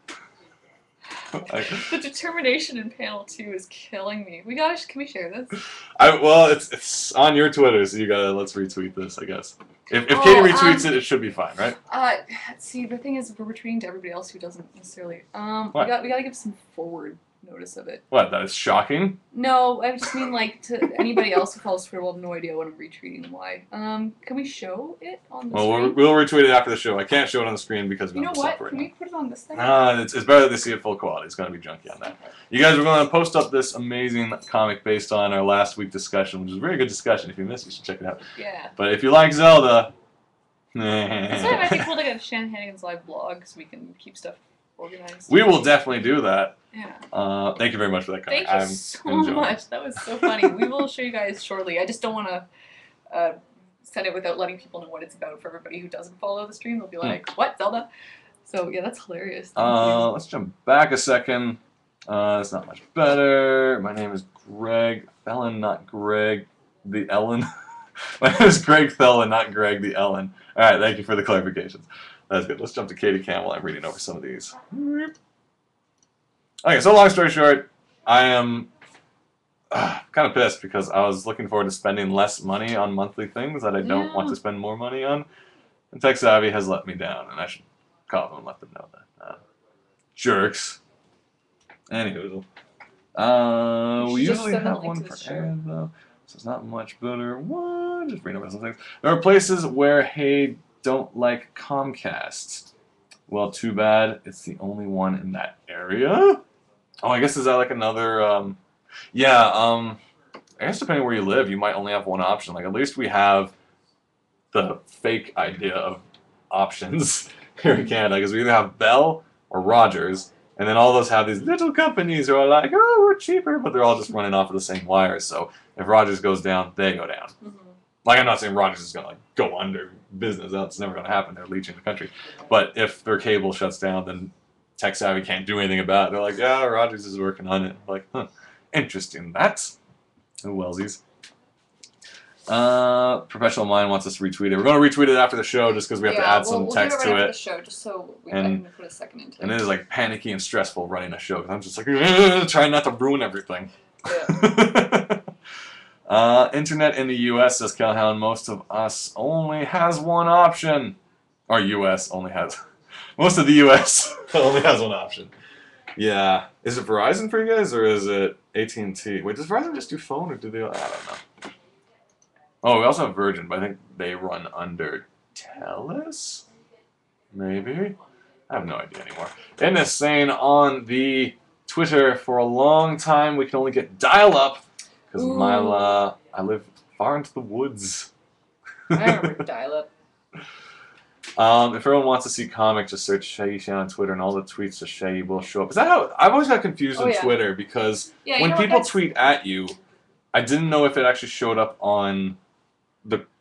The determination in panel 2 is killing me. Can we share this? Well, it's on your Twitter, so you gotta let's retweet this, I guess. If Katie retweets it, it should be fine, right? See, the thing is, we're retweeting to everybody else who doesn't necessarily. What? We gotta give some forward notice of it. What? That is shocking? No, I just mean like to anybody else who follows Twitter will have no idea what I'm retweeting and why. Can we show it on the screen? We'll retweet it after the show. I can't show it on the screen because we don't have the software. Can we put it on this thing? It's better that they see it full quality. It's gonna be junky on that. You guys are going to post up this amazing comic based on our last week discussion, which is a very good discussion. If you missed it, you should check it out. Yeah. But if you like Zelda, that's why it might be cool to get Shan Hannigan's live blog so we can keep stuff organized. We will definitely do that. Yeah. Thank you very much for that comment. Thank you so much. That was so funny. We will show you guys shortly. I just don't want to send it without letting people know what it's about for everybody who doesn't follow the stream. They'll be like, what, Zelda? So, yeah, that's hilarious. Let's jump back a second. It's not much better. My name is Greg Thelen, not Greg the Ellen. My name is Greg Thelen, not Greg the Ellen. All right, thank you for the clarifications. That's good. Let's jump to Katie Campbell. I'm reading over some of these. Okay, so long story short, I am kind of pissed because I was looking forward to spending less money on monthly things that I don't want to spend more money on. And Tech Savvy has let me down, and I should call them and let them know that. Jerks. Anywho, we usually have one for ads, though, so it's not much better. What? Just reading over some things. There are places where Hey don't like Comcast. Well, too bad. It's the only one in that area. Oh, I guess is that like another? I guess depending where you live, you might only have one option. Like at least we have the fake idea of options here in Canada because we either have Bell or Rogers, And then all those have these little companies who are like, oh, we're cheaper, but they're all just running off of the same wires. So if Rogers goes down, they go down. Like, I'm not saying Rogers is gonna like go under business. That's never gonna happen. They're leeching the country. But if their cable shuts down, then Tech Savvy can't do anything about it. They're like, yeah, Rogers is working on it. Like, huh, interesting. That's Wellsies. Professional Mind wants us to retweet it. We're going to retweet it after the show just because we have to add some text to it. We'll do it right after the show just so I can put a second into it. And it is like panicky and stressful running a show because I'm just like trying not to ruin everything. Yeah. Internet in the U.S., says Calhoun, most of us only has one option. Or U.S. only has... Most of the U.S. only has one option. Yeah. Is it Verizon for you guys or is it AT&T? Wait, does Verizon just do phone or do they... I don't know. Oh, we also have Virgin, but I think they run under Telus? Maybe? I have no idea anymore. And is saying on the Twitter, for a long time we can only get dial-up because I live far into the woods. I remember dial-up. If everyone wants to see comic, just search Shaggy Shan on Twitter and all the tweets to Shaggy will show up. Is that how... I've always got confused on Twitter because when people tweet at you, I didn't know if it actually showed up on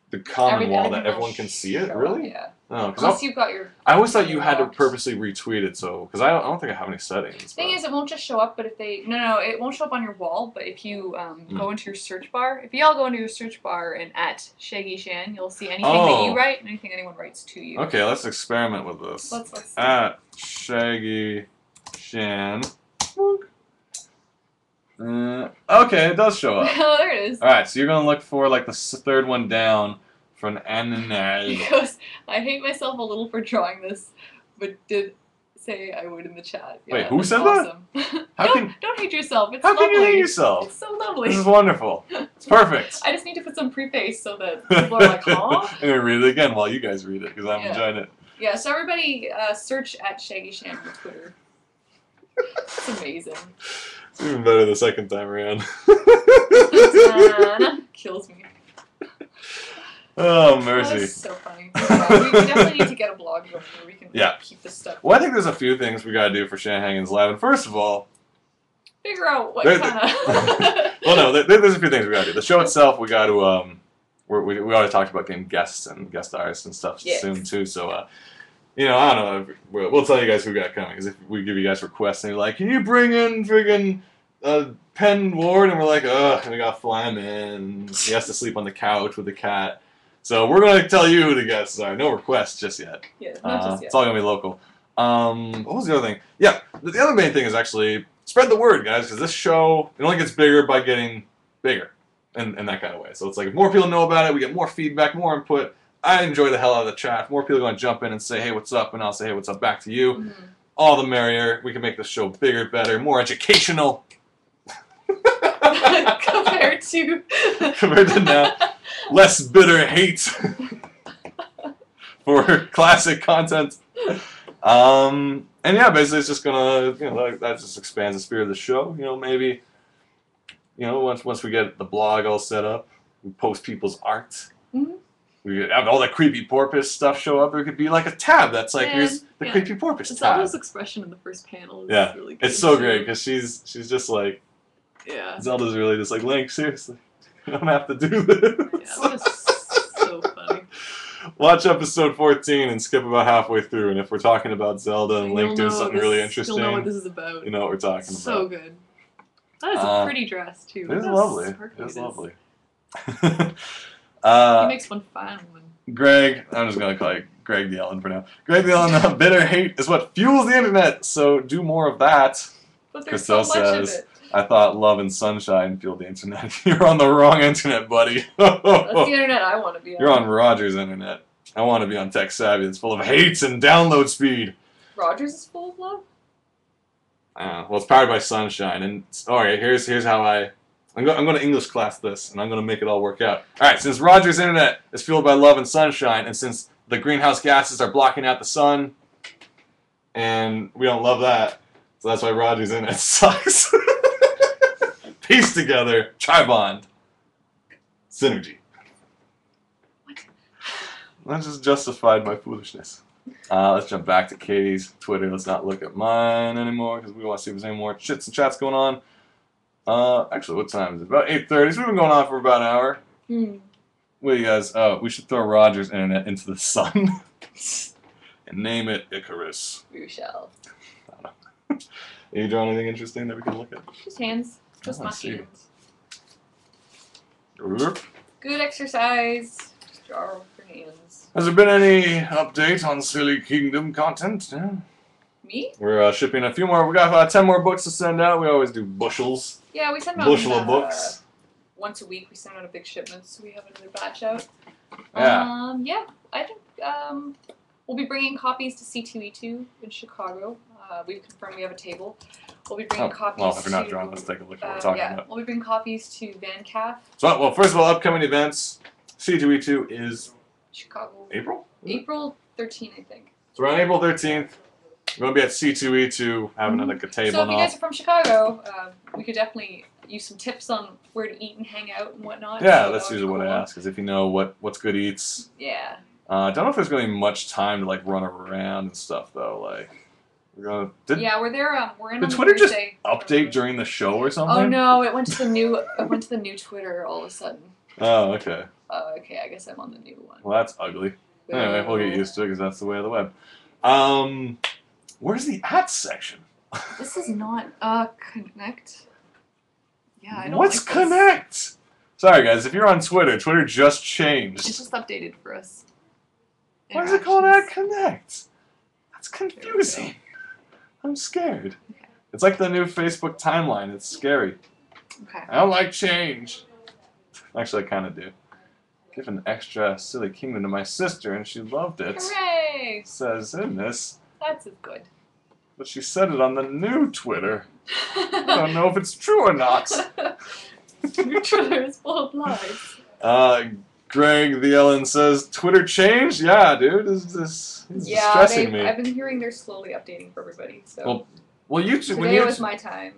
the common wall that everyone can see it. Really? Yeah. Oh, unless you've got your... I always thought you had to purposely retweet it, so... Because I don't think I have any settings. The thing is, it won't just show up, but if they... No, it won't show up on your wall, but if you go into your search bar... If you all go into your search bar and at Shaggy Shan, you'll see anything that you write and anything anyone writes to you. Okay, let's experiment with this. Let's at Shaggy Shan. Okay, it does show up. Oh, there it is. Alright, so you're going to look for like the third one down for an anime. He goes, I hate myself a little for drawing this, but did say I would in the chat. Yeah, wait, who said awesome. that? Don't hate yourself. It's how lovely. Can you hate yourself? It's so lovely. This is wonderful. It's perfect. I just need to put some preface so that people are like, huh? I'm going to read it again while you guys read it because I'm enjoying it. Yeah, so everybody search at Shaggy Shan on Twitter. It's amazing. It's even better the second time around. Kills me. Oh, mercy. That's so funny. Yeah, we definitely need to get a blog going where we can keep this stuff. Well, I think there's a few things we gotta do for Shanhagen's Live. And first of all... Figure out what kind of... Well, no, there's a few things we gotta do. The show itself, we gotta... we already talked about getting guests and guest artists and stuff soon, too. So, you know, I don't know. We'll tell you guys who we got coming. Because if we give you guys requests and you're like, can you bring in friggin' Penn Ward? And we're like, ugh, and we got Flamin. He has to sleep on the couch with the cat. So we're going to tell you who the guests are. No requests just yet. Yeah, not just yet. It's all going to be local. What was the other thing? Yeah, the other main thing is actually spread the word, guys, because this show, it only gets bigger by getting bigger in that kind of way. So it's like if more people know about it, we get more feedback, more input. I enjoy the hell out of the chat. If more people are going to jump in and say, hey, what's up? And I'll say, hey, what's up back to you. All the merrier. We can make the show bigger, better, more educational. Compared to now. Less bitter hate for classic content. And yeah, basically it's just gonna, that just expands the spirit of the show. Maybe, once we get the blog all set up, we post people's art. We have all that creepy porpoise stuff show up. There could be like a tab that's like, here's the creepy porpoise tab. Zelda's expression in the first panel is really good. It's so great because she's just like, yeah. Zelda's really just like, Link, seriously. You don't have to do this. Yeah, that was so funny. Watch episode 14 and skip about halfway through, and if we're talking about Zelda and Link doing something really interesting, you'll know what this is about. You know what we're talking about. So good. That is a pretty dress, too. It is lovely. It is lovely. He makes one fun one. Greg, I'm just going to call you Greg the Ellen for now. Greg the Ellen, bitter hate is what fuels the internet, so do more of that. But there's so much of it. I thought love and sunshine fueled the internet. You're on the wrong internet, buddy. That's the internet I want to be on. You're on Rogers' internet. I want to be on Tech Savvy. It's full of hates and download speed. Rogers is full of love? Well, it's powered by sunshine. And alright, here's how I'm going to English class this, and I'm going to make it all work out. Alright, since Rogers' internet is fueled by love and sunshine, and since the greenhouse gases are blocking out the sun, and we don't love that, so that's why Rogers' internet sucks. Piece together, tri-bond, synergy. What? That just justified my foolishness. Let's jump back to Katie's Twitter. Let's not look at mine anymore because we want to see if there's any more chits and chats going on. Actually, what time is it? About 8:30. So we've been going on for about an hour. What do you guys? We should throw Roger's internet into the sun and name it Icarus. We shall. I don't know. Are you drawing anything interesting that we can look at? Just hands. Just my Let's see. hands. Has Good exercise. Just draw with your hands. there been any update on Silly Kingdom content? Yeah. Me? We're shipping a few more. We got 10 more books to send out. We always do bushels. Yeah, we send out Bushel of books. once a week. We send out a big shipment, so we have another batch out. Yeah. Yeah, I think we'll be bringing copies to C2E2 in Chicago. We've confirmed we have a table. We'll be bringing copies well, if you're not to, drawing, let's take a look at what we're talking about. We'll be bringing copies to Van Calf, So, well, first of all, upcoming events. C2E2 is Chicago. April? April 13, I think. So around April 13th, we're going to be at C2E2 having like a table So if and you all. guys are from Chicago, we could definitely use some tips on where to eat and hang out and whatnot. Yeah, So that's that would usually be what I cool. ask, is if you know what's good eats. Yeah. I don't know if there's going to be much time to like run around and stuff though. Like, we're gonna Yeah, we're there. We're in. did on Twitter just Thursday. update during the show or something? Oh no! It went to the new. It went to the new Twitter all of a sudden. Oh, okay. Okay, I guess I'm on the new one. Well, that's ugly. Anyway, we'll get used to it because that's the way of the web. Where's the @ section? This is not connect. Yeah, I don't. What's like this. connect? Sorry guys, if you're on Twitter, Twitter just It's changed. just updated for us. Why is it called Interactions. @connect? That's confusing. I'm scared. Okay. It's like the new Facebook timeline. It's scary. Okay. I don't like change. Actually, I kind of do. Give an extra Silly Kingdom to my sister, and she loved it. Hooray! Says in this, That's good. but she said it on the new Twitter. I don't know if it's true or not. Your Twitter is full of lies. Greg the Ellen says, Twitter changed? Yeah, dude. This is Yeah, stressing me. I've been hearing they're slowly updating for everybody. So Well, YouTube. today was my time.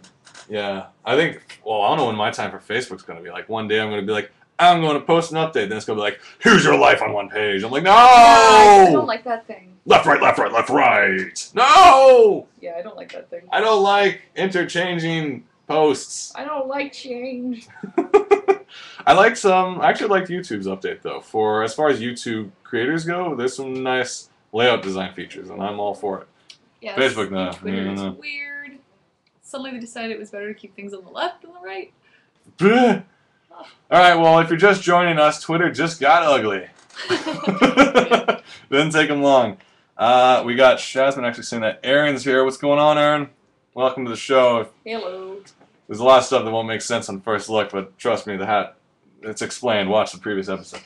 Yeah, I think. Well, I don't know when my time for Facebook's gonna be. Like one day I'm gonna be like, I'm going to post an update. Then it's gonna be like, here's your life on one page. I'm like, no. Yeah, I don't like that thing. Left, right, left, right, left, right. No. Yeah, I don't like that thing. I don't like interchanging posts. I don't like change. I actually liked YouTube's update though. For as far as YouTube creators go, there's some nice layout design features, and I'm all for it. Yeah, Facebook, no. Twitter is No. weird. Suddenly they decided it was better to keep things on the left than the right. Bleh. All right, well, if you're just joining us, Twitter just got ugly. Didn't take them long. We got Shazman actually saying that Aaron's here. What's going on, Aaron? Welcome to the show. Hello. There's a lot of stuff that won't make sense on first look, but trust me, it's explained. Watch the previous episode.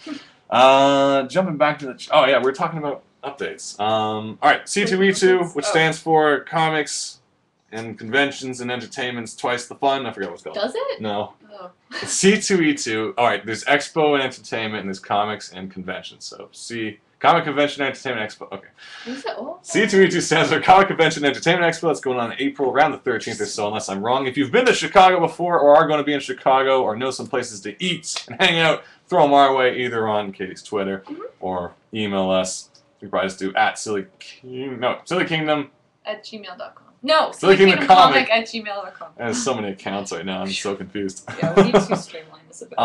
Jumping back to the... Oh, yeah, we're talking about updates. All right, C2E2, which stands for Comics and Conventions and Entertainments Twice the Fun. I forgot what it's called. Does it? No. Oh. It's C2E2. All right, there's Expo and Entertainment, and there's Comics and Conventions. So, Comic Convention Entertainment Expo. Okay. Is it? Oh. C2E2 stands for Comic Convention Entertainment Expo. That's going on in April, around the 13th or so, unless I'm wrong. If you've been to Chicago before or are going to be in Chicago or know some places to eat and hang out, throw them our way either on Katie's Twitter or email us. You probably just do Silly Kingdom. At gmail.com. No, Silly Kingdom Comic at gmail.com. There's so many accounts right now. I'm so confused. Yeah, we need to streamline this a bit.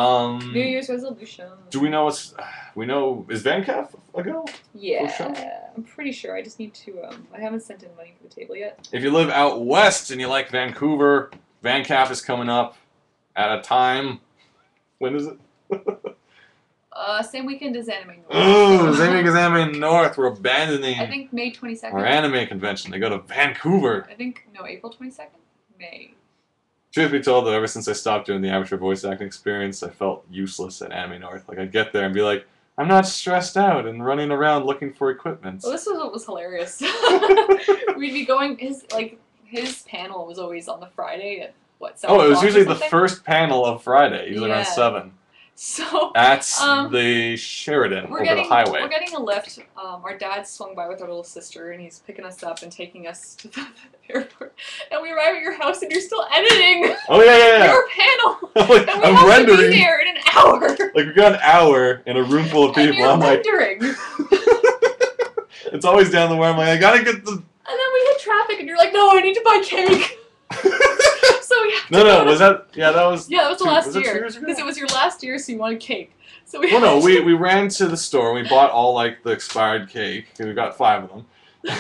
New Year's resolution. Do we know is Van Calf a go? Yeah, sure? I'm pretty sure. I just need to, I haven't sent in money for the table yet. If you live out west and you like Vancouver, Van Calf is coming up at a time. When is it? Same weekend as Anime North. Oh, same week as Anime North. We're abandoning I think May 22nd. our anime convention. They go to Vancouver. I think, no, April 22nd? May. Truth be told, though, ever since I stopped doing the amateur voice acting experience, I felt useless at Anime North. Like, I'd get there and be like, I'm not stressed out and running around looking for equipment. Well, this was what was hilarious. We'd be going, his panel was always on the Friday at, what, 7 Oh, it was o'clock or usually the something? first panel of Friday, usually around Yeah. 7. So At the Sheridan over the highway. We're getting a lift. Our dad swung by with our little sister, and he's picking us up and taking us to the airport. And we arrive at your house, and you're still editing Oh, yeah. your panel. Like, And we I'm have rendering. to be there in an hour. Like, we got an hour in a room full of And people. you're I'm like, rendering. it's It's always down the wire. I'm like, I gotta get the. And then we hit traffic, and you're like, no, I need to buy cake. So we have to No, was that? Yeah, that was. Yeah, that was the last was that 2 year. years ago? Because it was your last year, so you wanted cake. So we. Well, no, we ran to the store. And we bought all like the expired cake. And we got 5 of them. Like,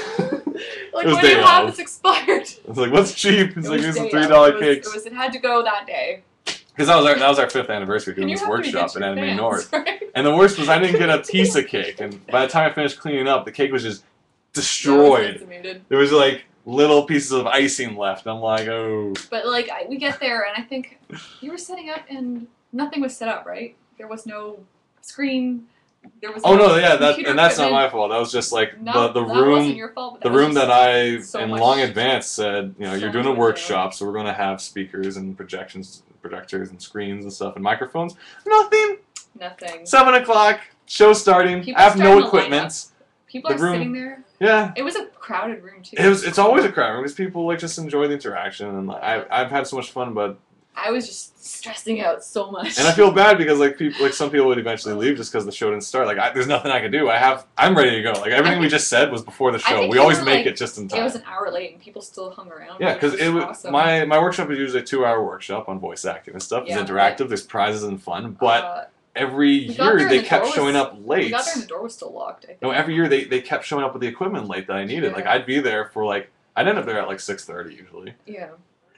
it was what do you day have of. that's expired? I was like, what's cheap? It's like, was here's some day of. $3 cakes. It had to go that day. Because that was our 5th anniversary doing this workshop in Anime fans, North. right? And the worst was I didn't get a piece of cake. And by the time I finished cleaning up, the cake was just destroyed. There was like little pieces of icing left. I'm like, oh. But like we get there, and I think you were setting up, and nothing was set up, right? There was no screen. There was. Oh no no, yeah, computer that's not equipment. my fault. That was just like No, the that room. wasn't your fault, but The that was room just that I so in much- long advance said, you know, so you're much doing a material. workshop, so we're going to have speakers and projectors and screens and stuff and microphones. Nothing. Nothing. 7 o'clock. Show starting. People I have starting no to line equipment. People are room- sitting there. Yeah. It was a crowded room too. It's always a crowd room because people like just enjoy the interaction and like, I've had so much fun, but I was just stressing out so much. and I feel bad because like some people would eventually leave just because the show didn't start. Like there's nothing I can do. I'm ready to go. Like everything we just said was before the I show. think We we always were, make like, it just in time. It was an hour late, and people still hung around. Yeah, because it was awesome. my workshop is usually a 2-hour workshop on voice acting and stuff. Yeah, It's interactive. There's prizes and fun, but every we got there year and they the kept door showing was- up late. We got there and the door was still locked. I think. No, every year they kept showing up with the equipment late that I needed. Like Yeah. I'd be there for like I'd end up there at like 6:30 usually, Yeah.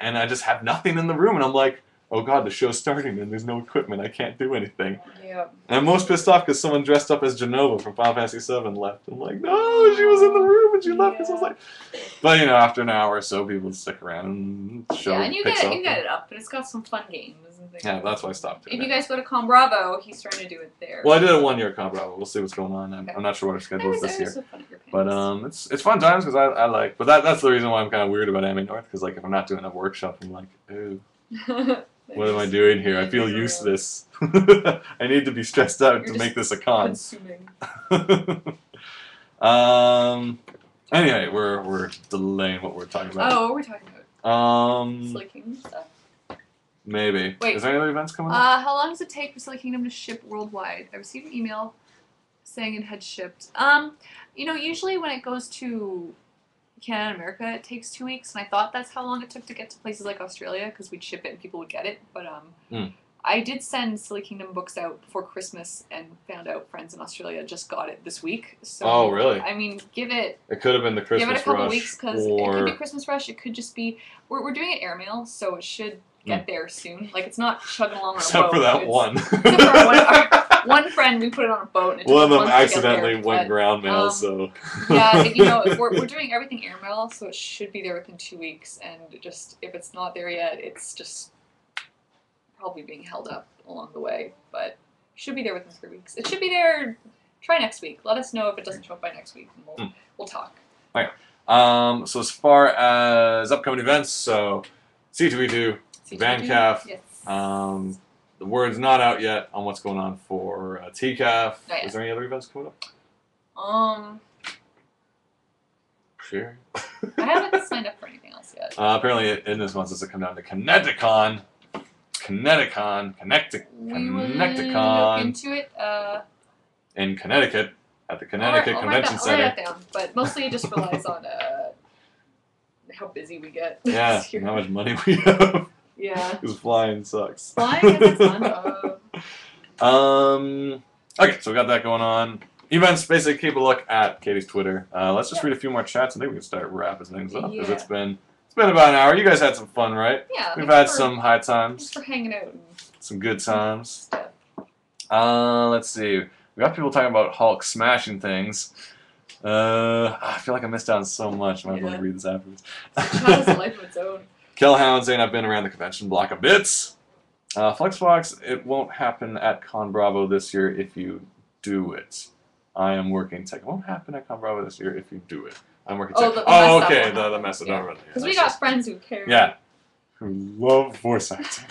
and I just have nothing in the room, and I'm like, oh god, the show's starting and there's no equipment. I can't do anything. Yeah. And I'm most pissed off because someone dressed up as Genova from Final Fantasy VII left. I'm like, no, she was in the room and she left because I was like, but you know, after an hour or so, people stick around and the show Yeah, and you picks up. get it up, but it's got some fun games and things. Yeah, that's why I stopped doing If you it. guys go to Con Bravo, he's trying to do it there. Well, I did a 1-year comp Bravo. We'll see what's going on. Okay. I'm not sure what our schedule is this year. So fun at your But pants. it's fun times because I like. But that's the reason why I'm kind of weird about Anime North because like if I'm not doing a workshop, I'm like, ooh, what am I doing here? I feel useless. I need to be stressed out to You're make just this a con. Consuming. Anyway, we're delaying what we're talking about. Oh, what were we talking about? Silly Kingdom stuff. Maybe. Wait. Is there any other events coming up? How long does it take for Silly Kingdom to ship worldwide? I received an email saying it had shipped. You know, usually when it goes to Canada and America, it takes 2 weeks, and I thought that's how long it took to get to places like Australia, because we'd ship it and people would get it, but I did send Silly Kingdom books out before Christmas and found out friends in Australia just got it this week. So, Oh, really? I mean, give it It could have been the Christmas give it a couple rush, weeks, because it or could be Christmas rush, it could just be, we're doing it airmail, so it should get there soon. Like, it's not chugging along on a except boat. for that It's- one. Except for our one friend, we put it on a boat, and it took One of them months to get accidentally there, went but, ground mail, so. yeah, you know, we're doing everything airmail, so it should be there within 2 weeks, and just, if it's not there yet, it's just probably being held up along the way, but should be there within 3 weeks. It should be there, try next week. Let us know if it doesn't show up by next week, and we'll talk. So as far as upcoming events, so C2E2, VanCaf, Yes. the word's not out yet on what's going on for TCAF. Not yet. Is there any other events coming up? Sure. I haven't signed up for anything else yet. Apparently in this month, it's come down to Kineticon. We will look Connecticon into it. in Connecticut at the Connecticut I'll Convention write Center. that down, but mostly it just relies on how busy we get. Yeah, this year. and how much money we have. Yeah. Because flying sucks. Flying is fun. Okay, so we got that going on. Events, basically keep a look at Katie's Twitter. Let's just read a few more chats and then we can start wrapping things up because Yeah. it's been about an hour. You guys had some fun, right? Yeah. We've thanks had for- some high Thanks times, for hanging out and some good times. stuff. Let's see. We got people talking about Hulk smashing things. I feel like I missed out on so much. I might want to read this afterwards. Child has a life of its own. Kellhound saying I've been around the convention block a bits. Flexbox, it won't happen at Con Bravo this year if you do it. I am working tech. It won't happen at Con Bravo this year if you do it. I'm working tech. The mess up okay. one. The message. Yeah. Yeah. Because we got friends who care. Yeah. Who love voice acting.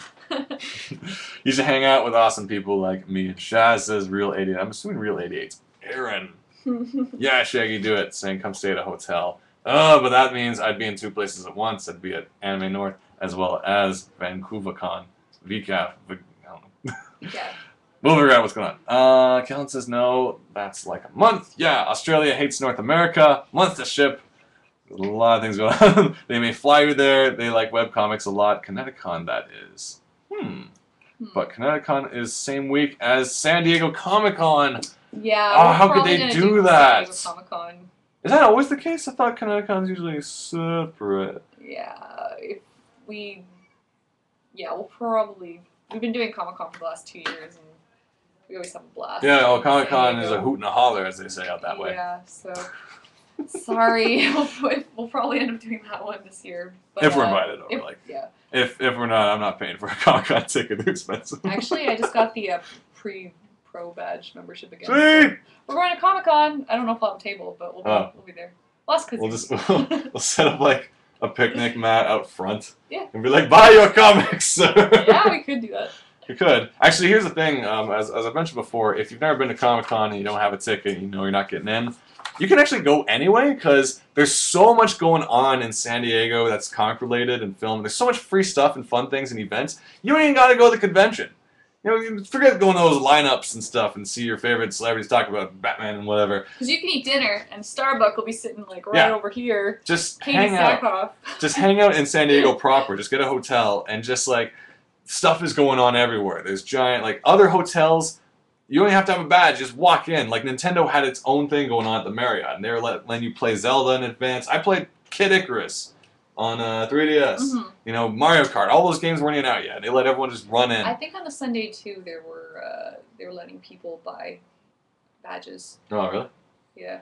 You should hang out with awesome people like me. Shaz says Real 88. I'm assuming Real 88's Aaron. Yeah, Shaggy, do it. Saying come stay at a hotel. Oh, but that means I'd be in 2 places at once. I'd be at Anime North as well as VancouverCon. VCAF. I don't know. Yeah. We'll figure out what's going on. Kellen says no. That's like a month. Yeah, Australia hates North America. Month to ship. There's a lot of things going on. They may fly you there. They like webcomics a lot. Kineticon, that is. But Kineticon is same week as San Diego Comic-Con. Yeah. Oh, how could they do that? San Diego Comic-Con. Is that always the case? I thought Kineticon's usually separate. Yeah. We'll probably... We've been doing Comic-Con for the last 2 years, and we always have a blast. Yeah, well, Comic-Con is a hoot and a holler, as they say out that way. Yeah, so... Sorry, we'll probably end up doing that one this year. But, if we're invited over, If we're not, I'm not paying for a Comic-Con ticket. They're expensive. Actually, I just got the pre-pro badge membership again. Sweet! So we're going to Comic-Con. I don't know if we'll have a table, but we'll be there. We'll set up like a picnic mat out front. Yeah. And be like, buy your comics! Yeah, we could do that. You could. Actually, here's the thing. As I mentioned before, if you've never been to Comic-Con and you don't have a ticket, you know you're not getting in, you can actually go anyway, because there's so much going on in San Diego that's comic-related and film. There's so much free stuff and fun things and events. You don't even got to go to the convention. You know, forget going to those lineups and stuff and see your favorite celebrities talk about Batman and whatever. Because you can eat dinner, and Starbuck will be sitting like right over here. Just hang out. Just hang out in San Diego proper. Just get a hotel, and just like stuff is going on everywhere. There's giant like other hotels. You don't even have to have a badge. Just walk in. Like Nintendo had its own thing going on at the Marriott, and they were letting you play Zelda in advance. I played Kid Icarus on 3DS. Mm-hmm. You know, Mario Kart. All those games weren't even out yet. They let everyone just run in. I think on the Sunday too, they were letting people buy badges. Oh, really? Yeah.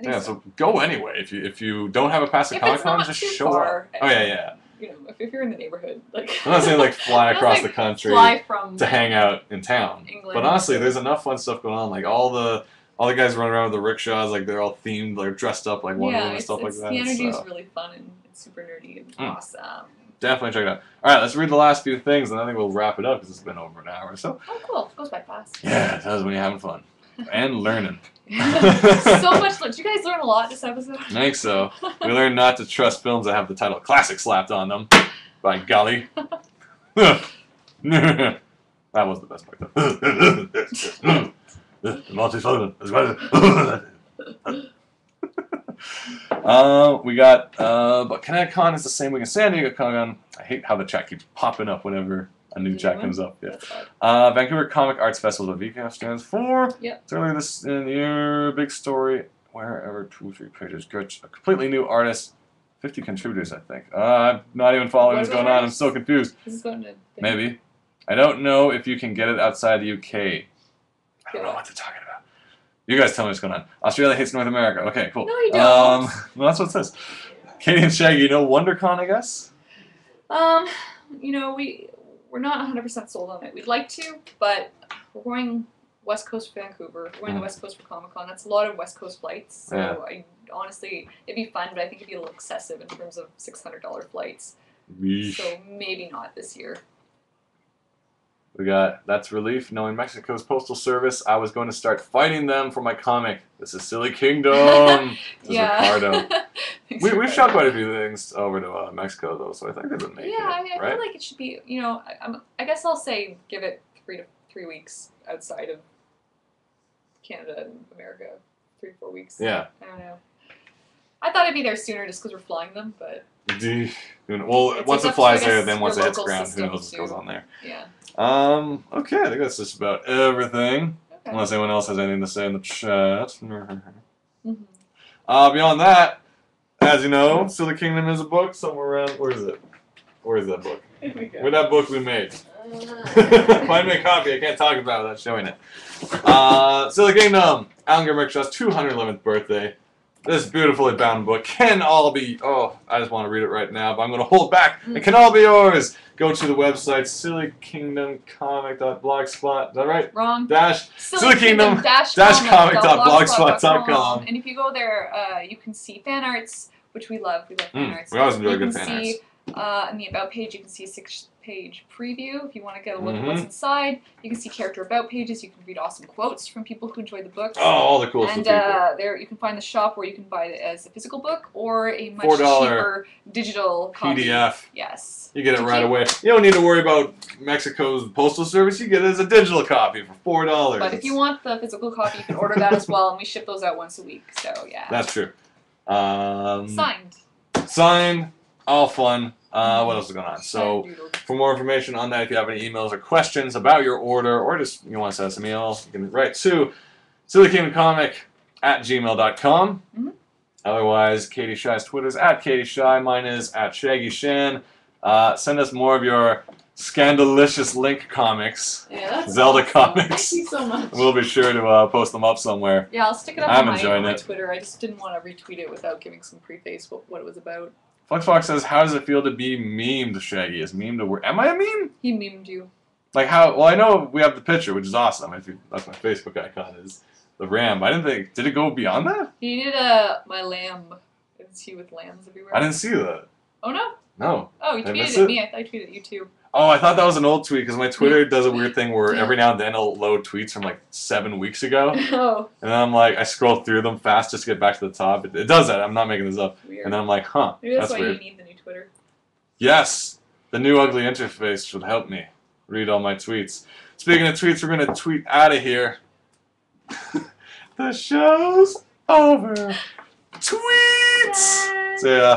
Yeah. So go anyway. If you don't have a pass at Comic-Con, just show up. Oh yeah. You know, if you're in the neighborhood, like I'm not saying like fly across the country to hang out in town. England, but honestly, there's enough fun stuff going on. Like all the guys running around with the rickshaws, like they're all themed, like dressed up like Wonder Woman and stuff like that. The energy is really fun and super nerdy and awesome. Definitely check it out. All right, let's read the last few things, and I think we'll wrap it up because it's been over an hour or so. Oh, cool! It goes by fast. Yeah, it does when you're having fun and learning. So much. Did you guys learn a lot this episode? I think so. We learned not to trust films that have the title "classic" slapped on them. By golly. That was the best part, though. We got, but Kineticon is the same week as San Diego Comic-Con. I hate how the chat keeps popping up whenever a new chat comes up. Yeah. Vancouver Comic Arts Festival, the VCAF stands for. Yep. It's earlier this in the year, big story. Wherever 2 or 3 pages, good. A completely new artist. 50 contributors, I think. I'm not even following what's going on. I'm so confused. This is going to... Maybe. I don't know if you can get it outside the UK. I don't know what they're talking about. You guys tell me what's going on. Australia hates North America. Okay, cool. No, you don't. Well, that's what it says. Katie and Shaggy, you know WonderCon, I guess? You know, we're not 100% sold on it. We'd like to, but we're going West Coast for Vancouver. We're going to West Coast for Comic-Con. That's a lot of West Coast flights. So honestly, it'd be fun, but I think it'd be a little excessive in terms of $600 flights. Yeesh. So maybe not this year. We got That's Relief, knowing Mexico's postal service. I was going to start fighting them for my comic. This is Silly Kingdom. This is Ricardo. We've shot quite a few things over to Mexico, though, so I think they've been making it. I feel like it should be, you know, I guess I'll say give it 3 weeks outside of Canada and America. 3 to 4 weeks. Yeah. I don't know. I thought it'd be there sooner just because we're flying them, but... Well, once it flies there, then once it hits ground, who knows what goes on there. Yeah. Okay, I think that's just about everything. Okay. Unless anyone else has anything to say in the chat. Beyond that, as you know, Silly Kingdom is a book somewhere around... Where is it? Where is that book? Where's that book we made? Find me a copy. I can't talk about it without showing it. Silly Kingdom, Alan Grimrickshaw's 211th birthday. This beautifully bound book can all be... Oh, I just want to read it right now, but I'm going to hold back. It can all be yours. Go to the website, sillykingdomcomic.blogspot. Is that right? Wrong. Sillykingdom-comic.blogspot.com. And if you go there, you can see fan arts, which we love. We love fan arts. We always enjoy good fan arts. In the About page, you can see page preview if you want to get a look at what's inside. You can see character about pages. You can read awesome quotes from people who enjoy the books. Oh, all the cool and stuff. there you can find the shop where you can buy it as a physical book or a much $4 cheaper digital copy. PDF. Yes. You get it right away. You don't need to worry about Mexico's postal service. You get it as a digital copy for $4. But if you want the physical copy, you can order that as well, and we ship those out once a week. So yeah. That's true. Signed. All fun. What else is going on? So, for more information on that, if you have any emails or questions about your order, or just you want to send us an email, you can write to sillykingdomcomic@gmail.com. Otherwise, Katie Shy's Twitter's @KatieShy. Mine is @ShaggyShan. Send us more of your Scandalicious Link comics. Yeah, that's Zelda awesome. comics. Thank you so much. We'll be sure to post them up somewhere. Yeah, I'll stick it up on my Twitter. I just didn't want to retweet it without giving some preface what it was about. Fluxfox says, "How does it feel to be memed, Shaggy? Is memed a word? Am I a meme? He memed you. Like how? Well, I know we have the picture, which is awesome. That's my Facebook icon is the ram. But I didn't think. Did it go beyond that? He did my lamb. It's you with lambs everywhere. I didn't see that. Oh no. No. Oh, you tweeted at me. I tweeted at you too. Oh, I thought that was an old tweet because my Twitter does a weird thing where every now and then it'll load tweets from like 7 weeks ago. Oh. And then I'm like, I scroll through them fast just to get back to the top. It does that. I'm not making this up. Weird. And then I'm like, huh. Maybe that's why weird. you need the new Twitter. Yes. The new ugly interface should help me read all my tweets. Speaking of tweets, we're going to tweet out of here. The show's over. Tweets! See ya.